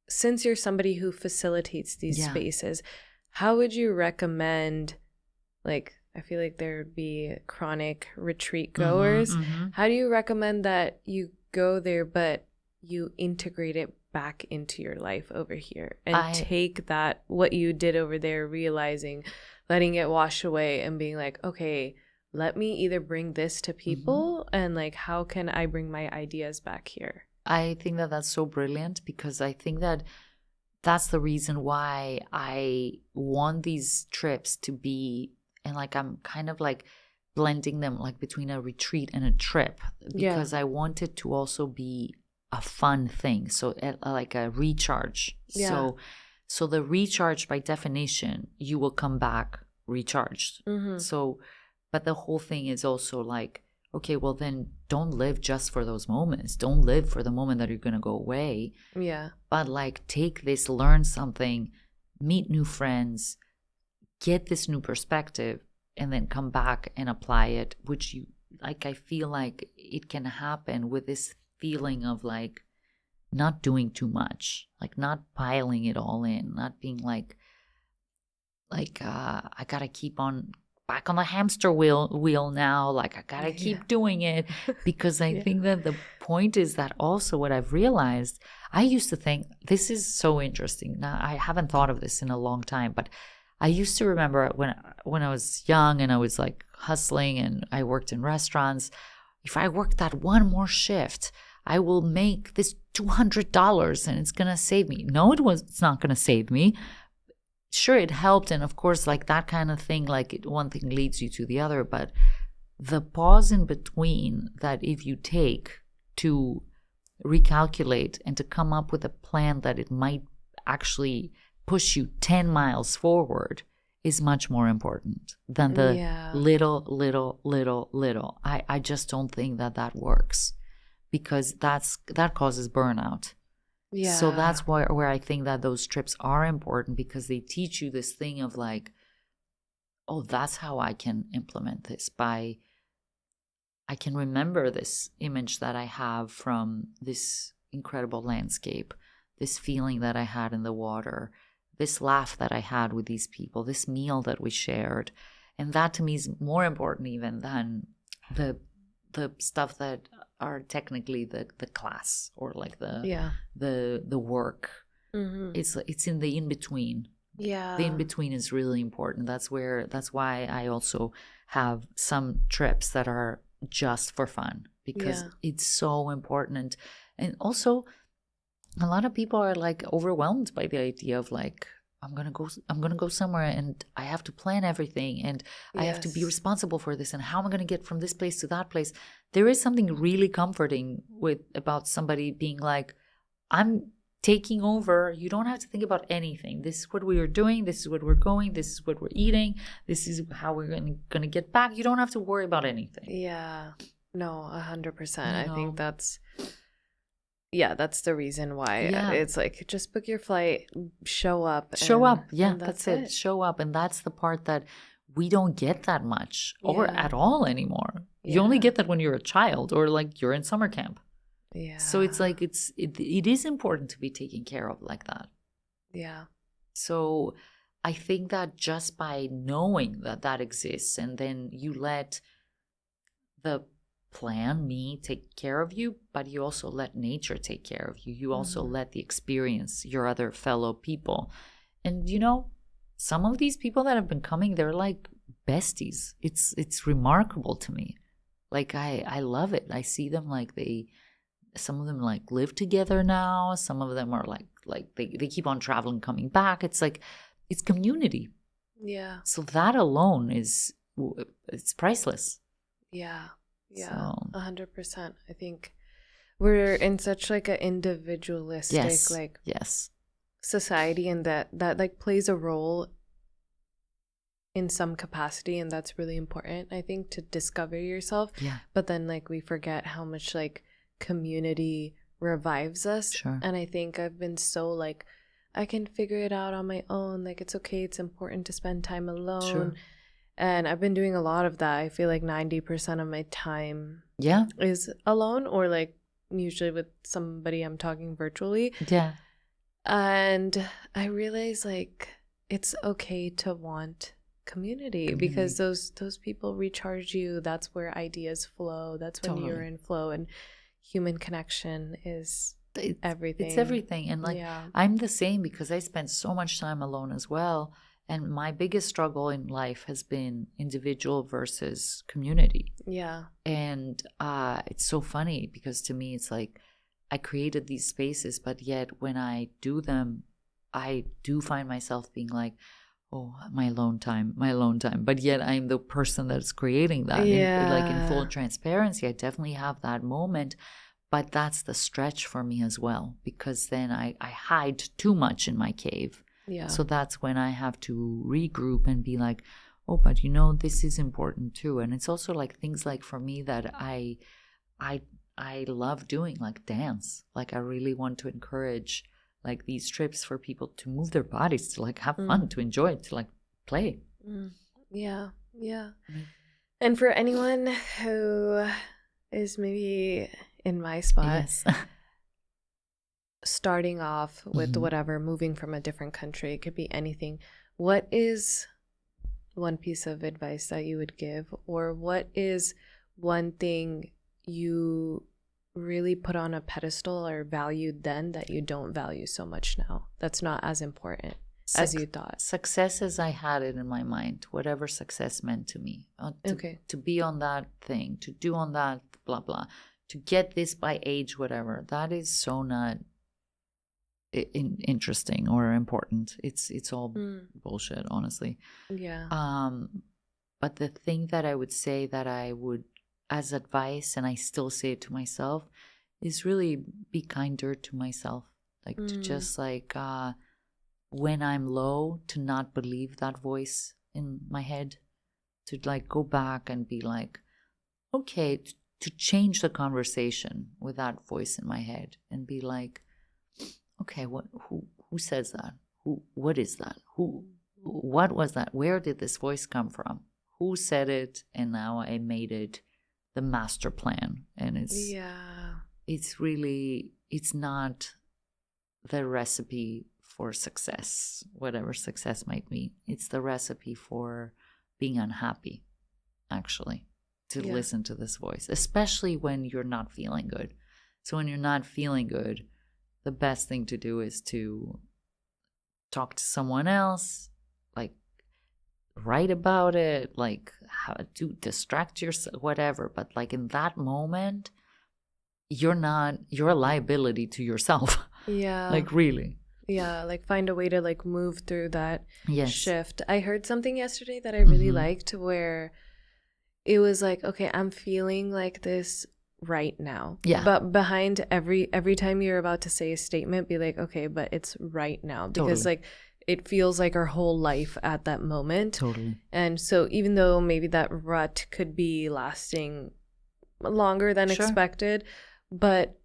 since you're somebody who facilitates these spaces, how would you recommend, like, I feel like there would be chronic retreat goers. How do you recommend that you go there, but you integrate it back into your life over here and take that, what you did over there, realizing, letting it wash away and being like, okay, let me either bring this to people and like, how can I bring my ideas back here? I think that that's so brilliant, because I think that that's the reason why I want these trips to be, and like I'm kind of like blending them like between a retreat and a trip, because I want it to also be a fun thing. So like a recharge. Yeah. So the recharge, by definition, you will come back recharged. So, but the whole thing is also like, okay, well then don't live just for those moments. Don't live for the moment that you're going to go away. Yeah. But like take this, learn something, meet new friends, get this new perspective, and then come back and apply it, which you like, I feel like it can happen with this feeling of like not doing too much, like not piling it all in, not being like like I gotta keep on back on the hamster wheel now. Like I gotta keep doing it, because I think that the point is that also what I've realized, I used to think, this is so interesting. Now I haven't thought of this in a long time, but I used to remember when I was young and I was like hustling and I worked in restaurants, if I worked that one more shift, I will make this $200 and it's gonna save me. No, it's not gonna save me. Sure, it helped, and of course, like that kind of thing, like one thing leads you to the other, but the pause in between that if you take to recalculate and to come up with a plan that it might actually push you 10 miles forward is much more important than the little. I just don't think that works, because that causes burnout. Yeah. So that's where I think that those trips are important, because they teach you this thing of like, oh, that's how I can implement this. I can remember this image that I have from this incredible landscape, this feeling that I had in the water, this laugh that I had with these people, this meal that we shared. And that to me is more important even than the stuff that are technically the class or like the work. Mm-hmm. It's in the in-between. Yeah. The in-between is really important. That's why I also have some trips that are just for fun, because it's so important. And also a lot of people are like overwhelmed by the idea of like, I'm gonna go somewhere and I have to plan everything and I have to be responsible for this, and how am I gonna get from this place to that place? There is something really comforting about somebody being like, I'm taking over. You don't have to think about anything. This is what we are doing. This is what we're going. This is what we're eating. This is how we're gonna get back. You don't have to worry about anything. Yeah. No, 100%. I think that's the reason why it's like, just book your flight, show up. Yeah, that's it. Show up. And that's the part that we don't get that much or at all anymore. Yeah. You only get that when you're a child or like you're in summer camp. Yeah. So it's like it is important to be taken care of like that. Yeah. So I think that just by knowing that exists, and then you let the plan, me, take care of you, but you also let nature take care of you. You also let the experience, your other fellow people. And some of these people that have been coming, they're like besties. It's remarkable to me. Like I love it. I see them like some of them like live together now. Some of them are like they keep on traveling, coming back. It's like, it's community. Yeah. So that alone it's priceless. Yeah. Yeah, 100%. I think we're in such like an individualistic society, and that like plays a role in some capacity, and that's really important, I think, to discover yourself. Yeah. But then like we forget how much like community revives us. Sure. And I think I've been so like, I can figure it out on my own. Like, it's okay. It's important to spend time alone. Sure. And I've been doing a lot of that. I feel like 90% of my time is alone, or like usually with somebody I'm talking virtually. Yeah. And I realize like it's okay to want community, because those people recharge you. That's where ideas flow. That's when you're in flow, and human connection is everything. It's everything. And like I'm the same, because I spend so much time alone as well. And my biggest struggle in life has been individual versus community. Yeah. And it's so funny, because to me, it's like I created these spaces, but yet when I do them, I do find myself being like, oh, my alone time. But yet I'm the person that's creating that. Yeah. Like in full transparency, I definitely have that moment. But that's the stretch for me as well, because then I hide too much in my cave. Yeah. So that's when I have to regroup and be like, oh, but this is important too. And it's also like things like for me that I love doing, like dance. Like I really want to encourage like these trips for people to move their bodies, to like have fun, to enjoy it, to like play. Yeah. Yeah. And for anyone who is maybe in my spot, starting off with whatever, moving from a different country, it could be anything. what is one piece of advice that you would give, or what is one thing you really put on a pedestal or valued then that you don't value so much now, that's not as important as you thought? Success as I had it in my mind, whatever success meant to me. To be on that thing, to do on that, blah, blah, to get this by age, whatever. That is so not interesting or important. It's all bullshit, honestly. Yeah. But the thing that I would say that I would, as advice, and I still say it to myself, is really be kinder to myself. Like to just like when I'm low, to not believe that voice in my head, to like go back and be like, okay, to change the conversation with that voice in my head and be like, okay, who says that? What is that? What was that? Where did this voice come from? Who said it? And now I made it the master plan. And it's really, it's not the recipe for success, whatever success might mean. It's the recipe for being unhappy, actually, to listen to this voice, especially when you're not feeling good. So when you're not feeling good, the best thing to do is to talk to someone else, like write about it, like how to distract yourself, whatever. But like in that moment, you're a liability to yourself. Yeah. Like really. Yeah, like find a way to like move through that shift. I heard something yesterday that I really liked, where it was like, okay, I'm feeling like this right now. Yeah. But behind every time you're about to say a statement, be like, okay, but it's right now. Because like it feels like our whole life at that moment. Totally. And so even though maybe that rut could be lasting longer than expected, but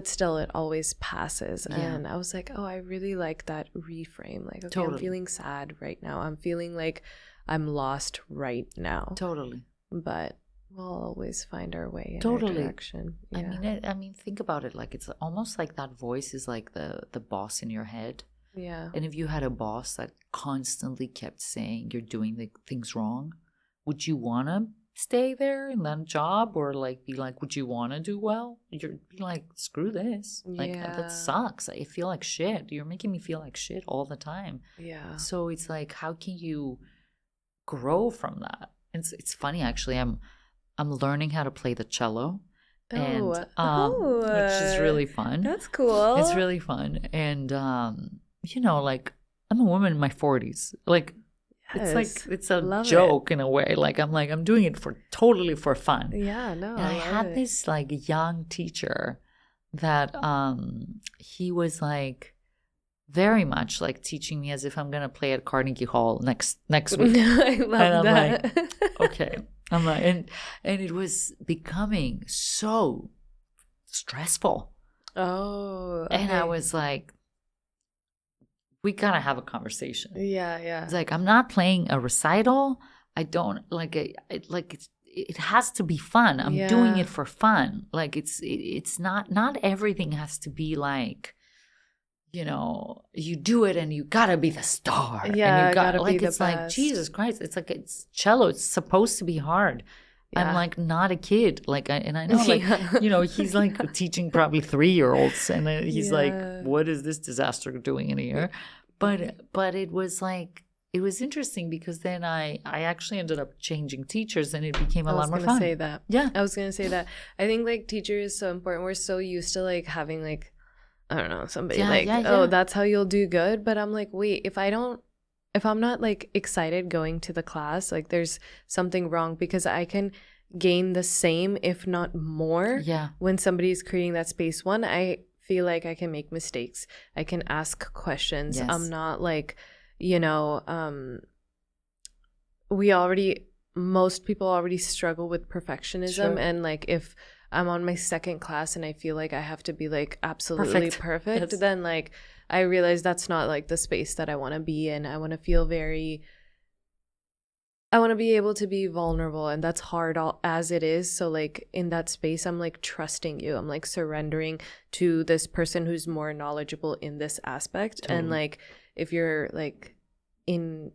still it always passes. And I was like, oh, I really like that reframe. Like, okay, I'm feeling sad right now. I'm feeling like I'm lost right now. Totally. But we'll always find our way in our direction. Yeah. I mean, think about it. Like it's almost like that voice is like the boss in your head. Yeah. And if you had a boss that constantly kept saying you're doing the things wrong, would you want to stay there in that job, or like be like, would you want to do well? You're like, screw this. Like that sucks. I feel like shit. You're making me feel like shit all the time. Yeah. So it's like, how can you grow from that? It's funny actually. I'm learning how to play the cello. And which is really fun. That's cool. It's really fun. And you know, like I'm a woman in my 40s. Like it's like it's a joke in a way. Like I'm doing it totally for fun. Yeah, no. And I had this like young teacher that he was like very much like teaching me as if I'm gonna play at Carnegie Hall next week. I love that. Like, okay. I'm like, and it was becoming so stressful. Oh. Okay. And I was like, we gotta have a conversation. Yeah, yeah. It's like, I'm not playing a recital. I don't like it. It has to be fun. I'm doing it for fun. Like it's not everything has to be like, you know, you do it and you gotta be the star. Yeah, and you gotta like be it's the like best. Jesus Christ. It's like it's cello. It's supposed to be hard. Yeah. I'm like not a kid. Like and I know like you know he's like teaching probably 3-year-olds and he's like, what is this disaster doing in here? But it was like, it was interesting because then I actually ended up changing teachers and it became a lot more fun. I was gonna say that. Yeah. I was gonna say that. I think like teacher is so important. We're so used to like having like, I don't know, somebody oh, that's how you'll do good. But I'm like, wait, if I'm not like excited going to the class, like there's something wrong, because I can gain the same, if not more, when somebody's creating that space. One, I feel like I can make mistakes. I can ask questions. Yes. I'm not like, you know, most people already struggle with perfectionism. And like if I'm on my second class and I feel like I have to be like absolutely perfect yes. then like I realize that's not like the space that I want to be in. I want to feel I want to be able to be vulnerable, and that's hard as it is. So like in that space, I'm like trusting you. I'm like surrendering to this person who's more knowledgeable in this aspect. Totally. And like if you're like in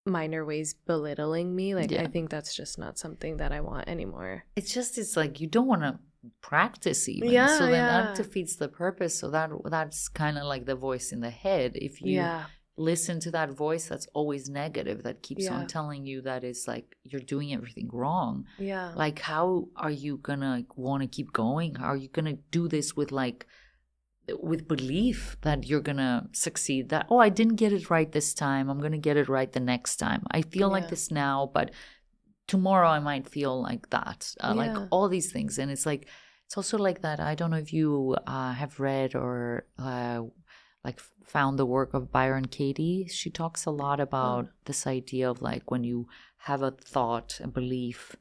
minor ways belittling me. Like, Yeah. I think that's just not something that I want anymore. It's like you don't want to practice even. Yeah, so then yeah. that defeats the purpose. So that's kind of like the voice in the head. If you listen to that voice that's always negative, that keeps on telling you that it's like you're doing everything wrong. Yeah. Like, how are you gonna want to keep going? How are you gonna do this with belief that you're gonna succeed? That, oh, I didn't get it right this time, I'm gonna get it right the next time. I feel like this now, but tomorrow I might feel like that. Like all these things. And it's like, it's also like that. I don't know if you have read or like found the work of Byron Katie. She talks a lot about this idea of like when you have a thought, a belief,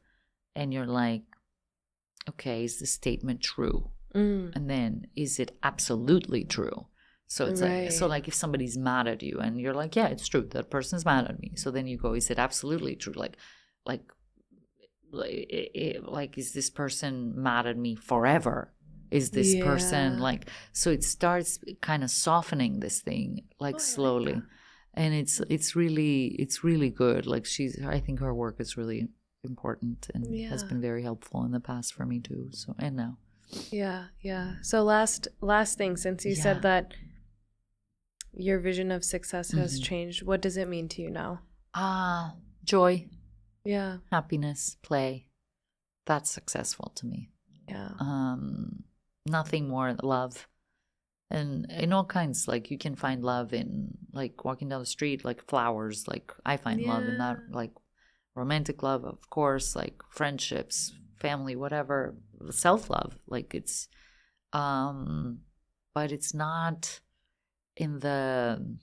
and you're like, okay, is this statement true? And then, is it absolutely true? So it's like if somebody's mad at you and you're like, yeah, it's true, that person's mad at me. So then you go, is it absolutely true? Like, is this person mad at me forever? Is this person like, so it starts kind of softening this thing like slowly. Like, and it's really good. Like, I think her work is really important and has been very helpful in the past for me too. So, and now. Yeah. So last thing, since you said that your vision of success has changed, what does it mean to you now? Joy. Yeah. Happiness, play. That's successful to me. Yeah. Nothing more. Love. And in all kinds, like, you can find love in like walking down the street, like flowers. Like, I find love in that, like romantic love, of course, like friendships, family, whatever, self-love. Like, it's but it's not in the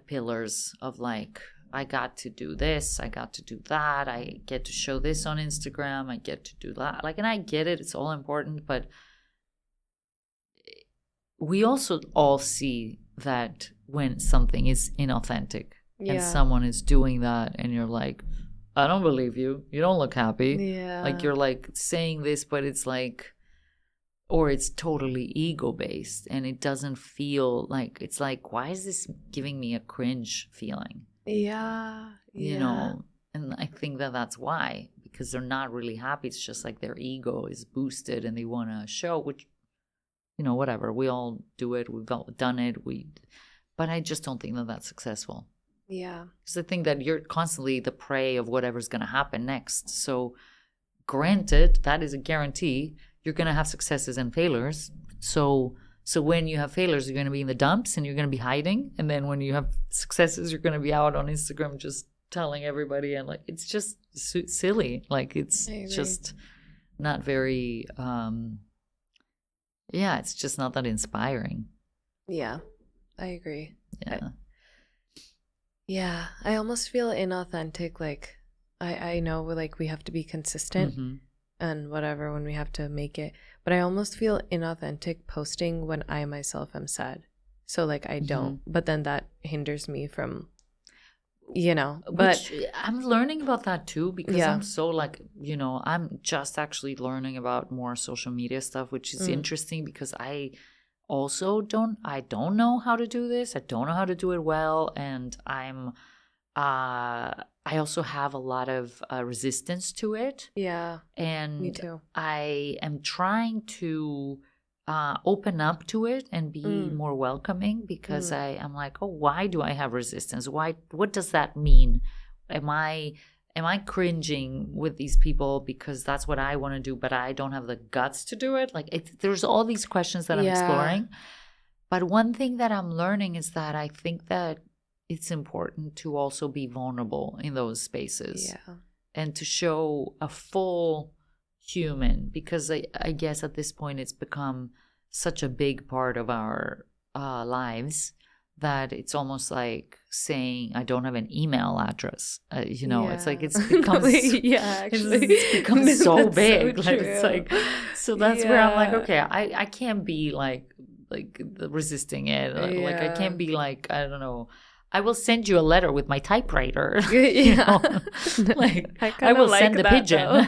pillars of like, I got to do this, I got to do that, I get to show this on Instagram, I get to do that. Like, and I get it, it's all important, but we also all see that when something is inauthentic and someone is doing that and you're like, I don't believe you. You don't look happy. Yeah. Like, you're like saying this, but it's like, or it's totally ego-based and it doesn't feel like, it's like, why is this giving me a cringe feeling? Yeah. You know, and I think that's why, because they're not really happy. It's just like their ego is boosted and they want to show, which, you know, whatever. We all do it. We've all done it. But I just don't think that that's successful. Yeah. Because I think that you're constantly the prey of whatever's going to happen next. So granted, that is a guarantee. You're going to have successes and failures. So when you have failures, you're going to be in the dumps and you're going to be hiding. And then when you have successes, you're going to be out on Instagram just telling everybody. And like, it's just silly. Like, it's just not very, it's just not that inspiring. Yeah, I agree. Yeah. I almost feel inauthentic. Like, I know like we have to be consistent and whatever when we have to make it. But I almost feel inauthentic posting when I myself am sad. So like, I don't. But then that hinders me from, you know. But I'm learning about that too, because I'm so like, you know, I'm just actually learning about more social media stuff, which is interesting because I also don't know how to do this. I don't know how to do it well. And I also have a lot of resistance to it. Yeah. And me too. I am trying to open up to it and be more welcoming, because I'm like, oh, why do I have resistance? What does that mean? Am I cringing with these people because that's what I want to do, but I don't have the guts to do it? Like, there's all these questions that I'm exploring. But one thing that I'm learning is that I think that it's important to also be vulnerable in those spaces. Yeah. And to show a full human, because I guess at this point it's become such a big part of our lives that it's almost like saying I don't have an email address. You know, it's like it's become it's become so big. So like it's like, so that's where I'm like, okay, I can't be like resisting it. Like I can't be like, I don't know, I will send you a letter with my typewriter. You know? Like I will send a pigeon.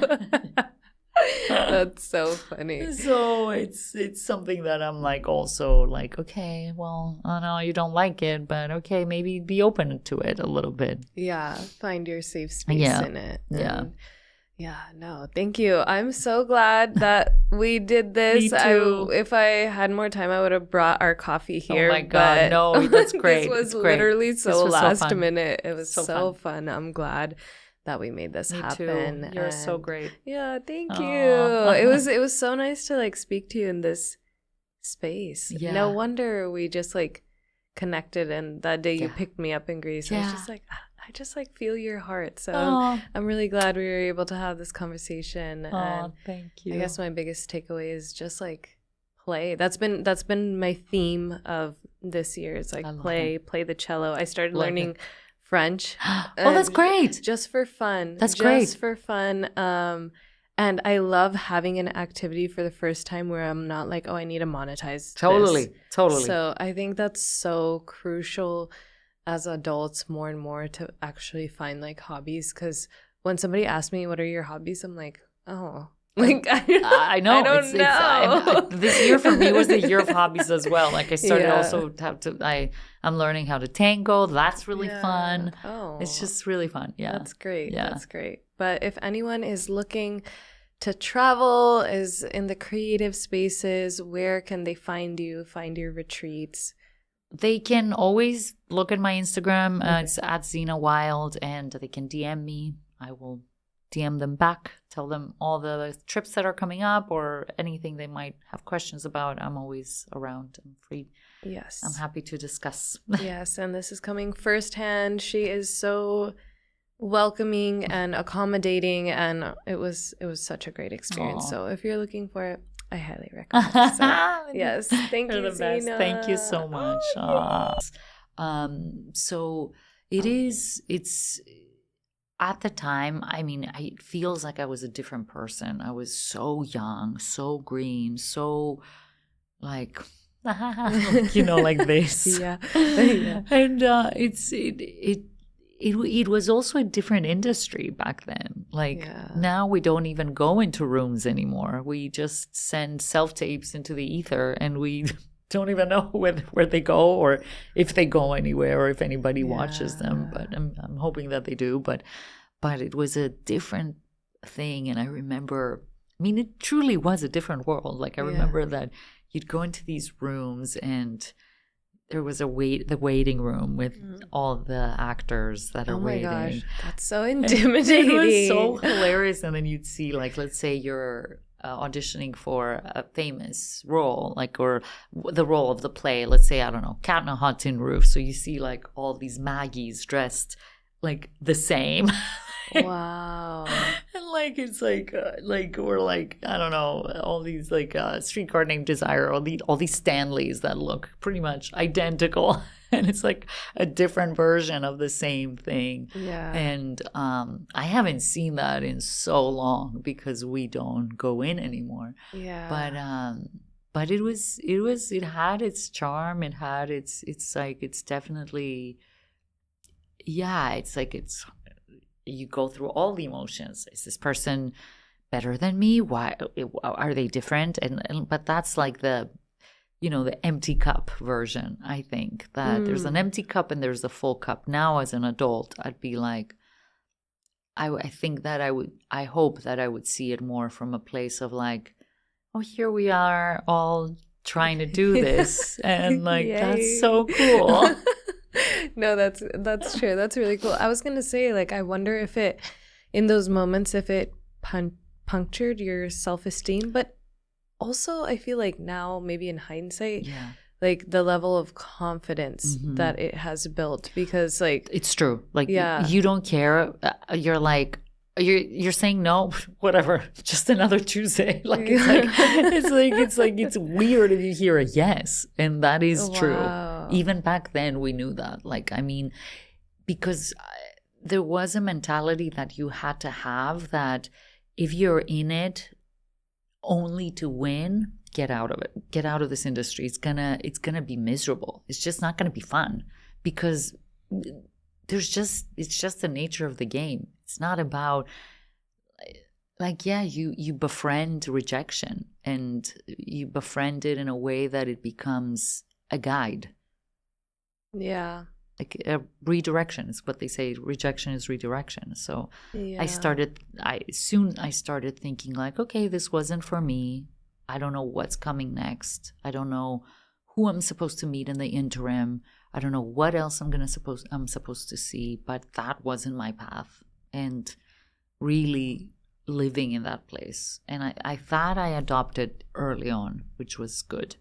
That's so funny. So it's something that I'm like also like, okay, well, I know you don't like it, but okay, maybe be open to it a little bit. Yeah, find your safe space Yeah. in it. Yeah. And yeah, no, thank you. I'm so glad that we did this. Me too. If I had more time, I would have brought our coffee here. Oh my God, but no, that's great. This was It's great. literally This so was so last fun. minute. It was So so fun. I'm glad that we made this Me happen. too. You're so And great. yeah, thank you. Aw. It was so nice to like speak to you in this space. Yeah. No wonder we just like connected, and that day you Yeah. picked me up in Greece. I was Yeah. just like, I just like feel your heart. So Oh, I'm really glad we were able to have this conversation. And thank you. I guess my biggest takeaway is just like play. That's been my theme of this year. It's like I love play the cello. I started Love learning French. Oh, that's great. Just for fun. That's just great. for fun. And I love having an activity for the first time where I'm not like, oh, I need to monetize Totally. this. Totally. So I think that's so crucial as adults more and more to actually find like hobbies, because when somebody asks me what are your hobbies, I'm like, oh, like I know. I don't know. This year for me was the year of hobbies as well. Like I started Yeah. also I'm learning how to tango. That's really Yeah. fun. Oh, It's just really fun. Yeah. that's great. Yeah. That's great. But if anyone is looking to travel, is in the creative spaces, where can they find you, find your retreats? They can always look at my Instagram. Okay. It's at Zina Wilde, and they can DM me. I will DM them back, tell them all the trips that are coming up or anything they might have questions about. I'm always around. I'm free. Yes. I'm happy to discuss. Yes, and this is coming firsthand. She is so welcoming and accommodating, and it was such a great experience. Aw. So if you're looking for it, I highly recommend. So, yes, thank You're you, the best. Zina. Thank you so much. Oh, So it's at the time, I mean, it feels like I was a different person. I was so young, so green, so like, like this. yeah. Yeah. And it was also a different industry back then. Like Yeah. now we don't even go into rooms anymore. We just send self-tapes into the ether and we don't even know where they go or if they go anywhere or if anybody watches them. Yeah. But I'm hoping that they do. But it was a different thing. And I remember, I mean, it truly was a different world. Like I Yeah. remember that you'd go into these rooms and there was the waiting room with all the actors that are Oh my waiting. gosh, that's so And intimidating. It was so hilarious. And then you'd see, like, let's say you're auditioning for a famous role, like, or the role of the play. Let's say, I don't know, Cat on a Hot Tin Roof. So you see, like, all these Maggies dressed like the same. Wow. And like it's like or like I don't know, all these like Streetcar Named Desire, all these Stanleys that look pretty much identical, and it's like a different version of the same thing. Yeah. And I haven't seen that in so long because we don't go in anymore. Yeah. But it had its charm. It had it's like it's definitely, yeah. It's like you go through all the emotions. Is this person better than me? Why are they different? And but that's like the empty cup version. I think that there's an empty cup and there's a full cup. Now as an adult, I'd be like, I think that I hope that I would see it more from a place of like, oh, here we are all trying to do this. And like, that's so cool. No, that's true. That's really cool. I was gonna say, like, I wonder if it, in those moments, if it punctured your self-esteem, but also I feel like now, maybe in hindsight, Yeah. like the level of confidence Mhm. that it has built, because like, It's true. Like, Yeah. you don't care. You're like, you're saying no, whatever. Just another Tuesday. Like it's like it's weird if you hear a yes, and that is true. Wow. Even back then, we knew that. Like, I mean, because there was a mentality that you had to have that if you're in it only to win, get out of it. Get out of this industry. It's gonna be miserable. It's just not gonna be fun because it's just the nature of the game. It's not about like, yeah, you befriend rejection, and you befriend it in a way that it becomes a guide. Yeah. Like a redirection is what they say. Rejection is redirection. So Yeah. I started thinking like, okay, this wasn't for me. I don't know what's coming next. I don't know who I'm supposed to meet in the interim. I don't know what else I'm supposed to see, but that wasn't my path. And really living in that place. And I thought I adopted early on, which was good.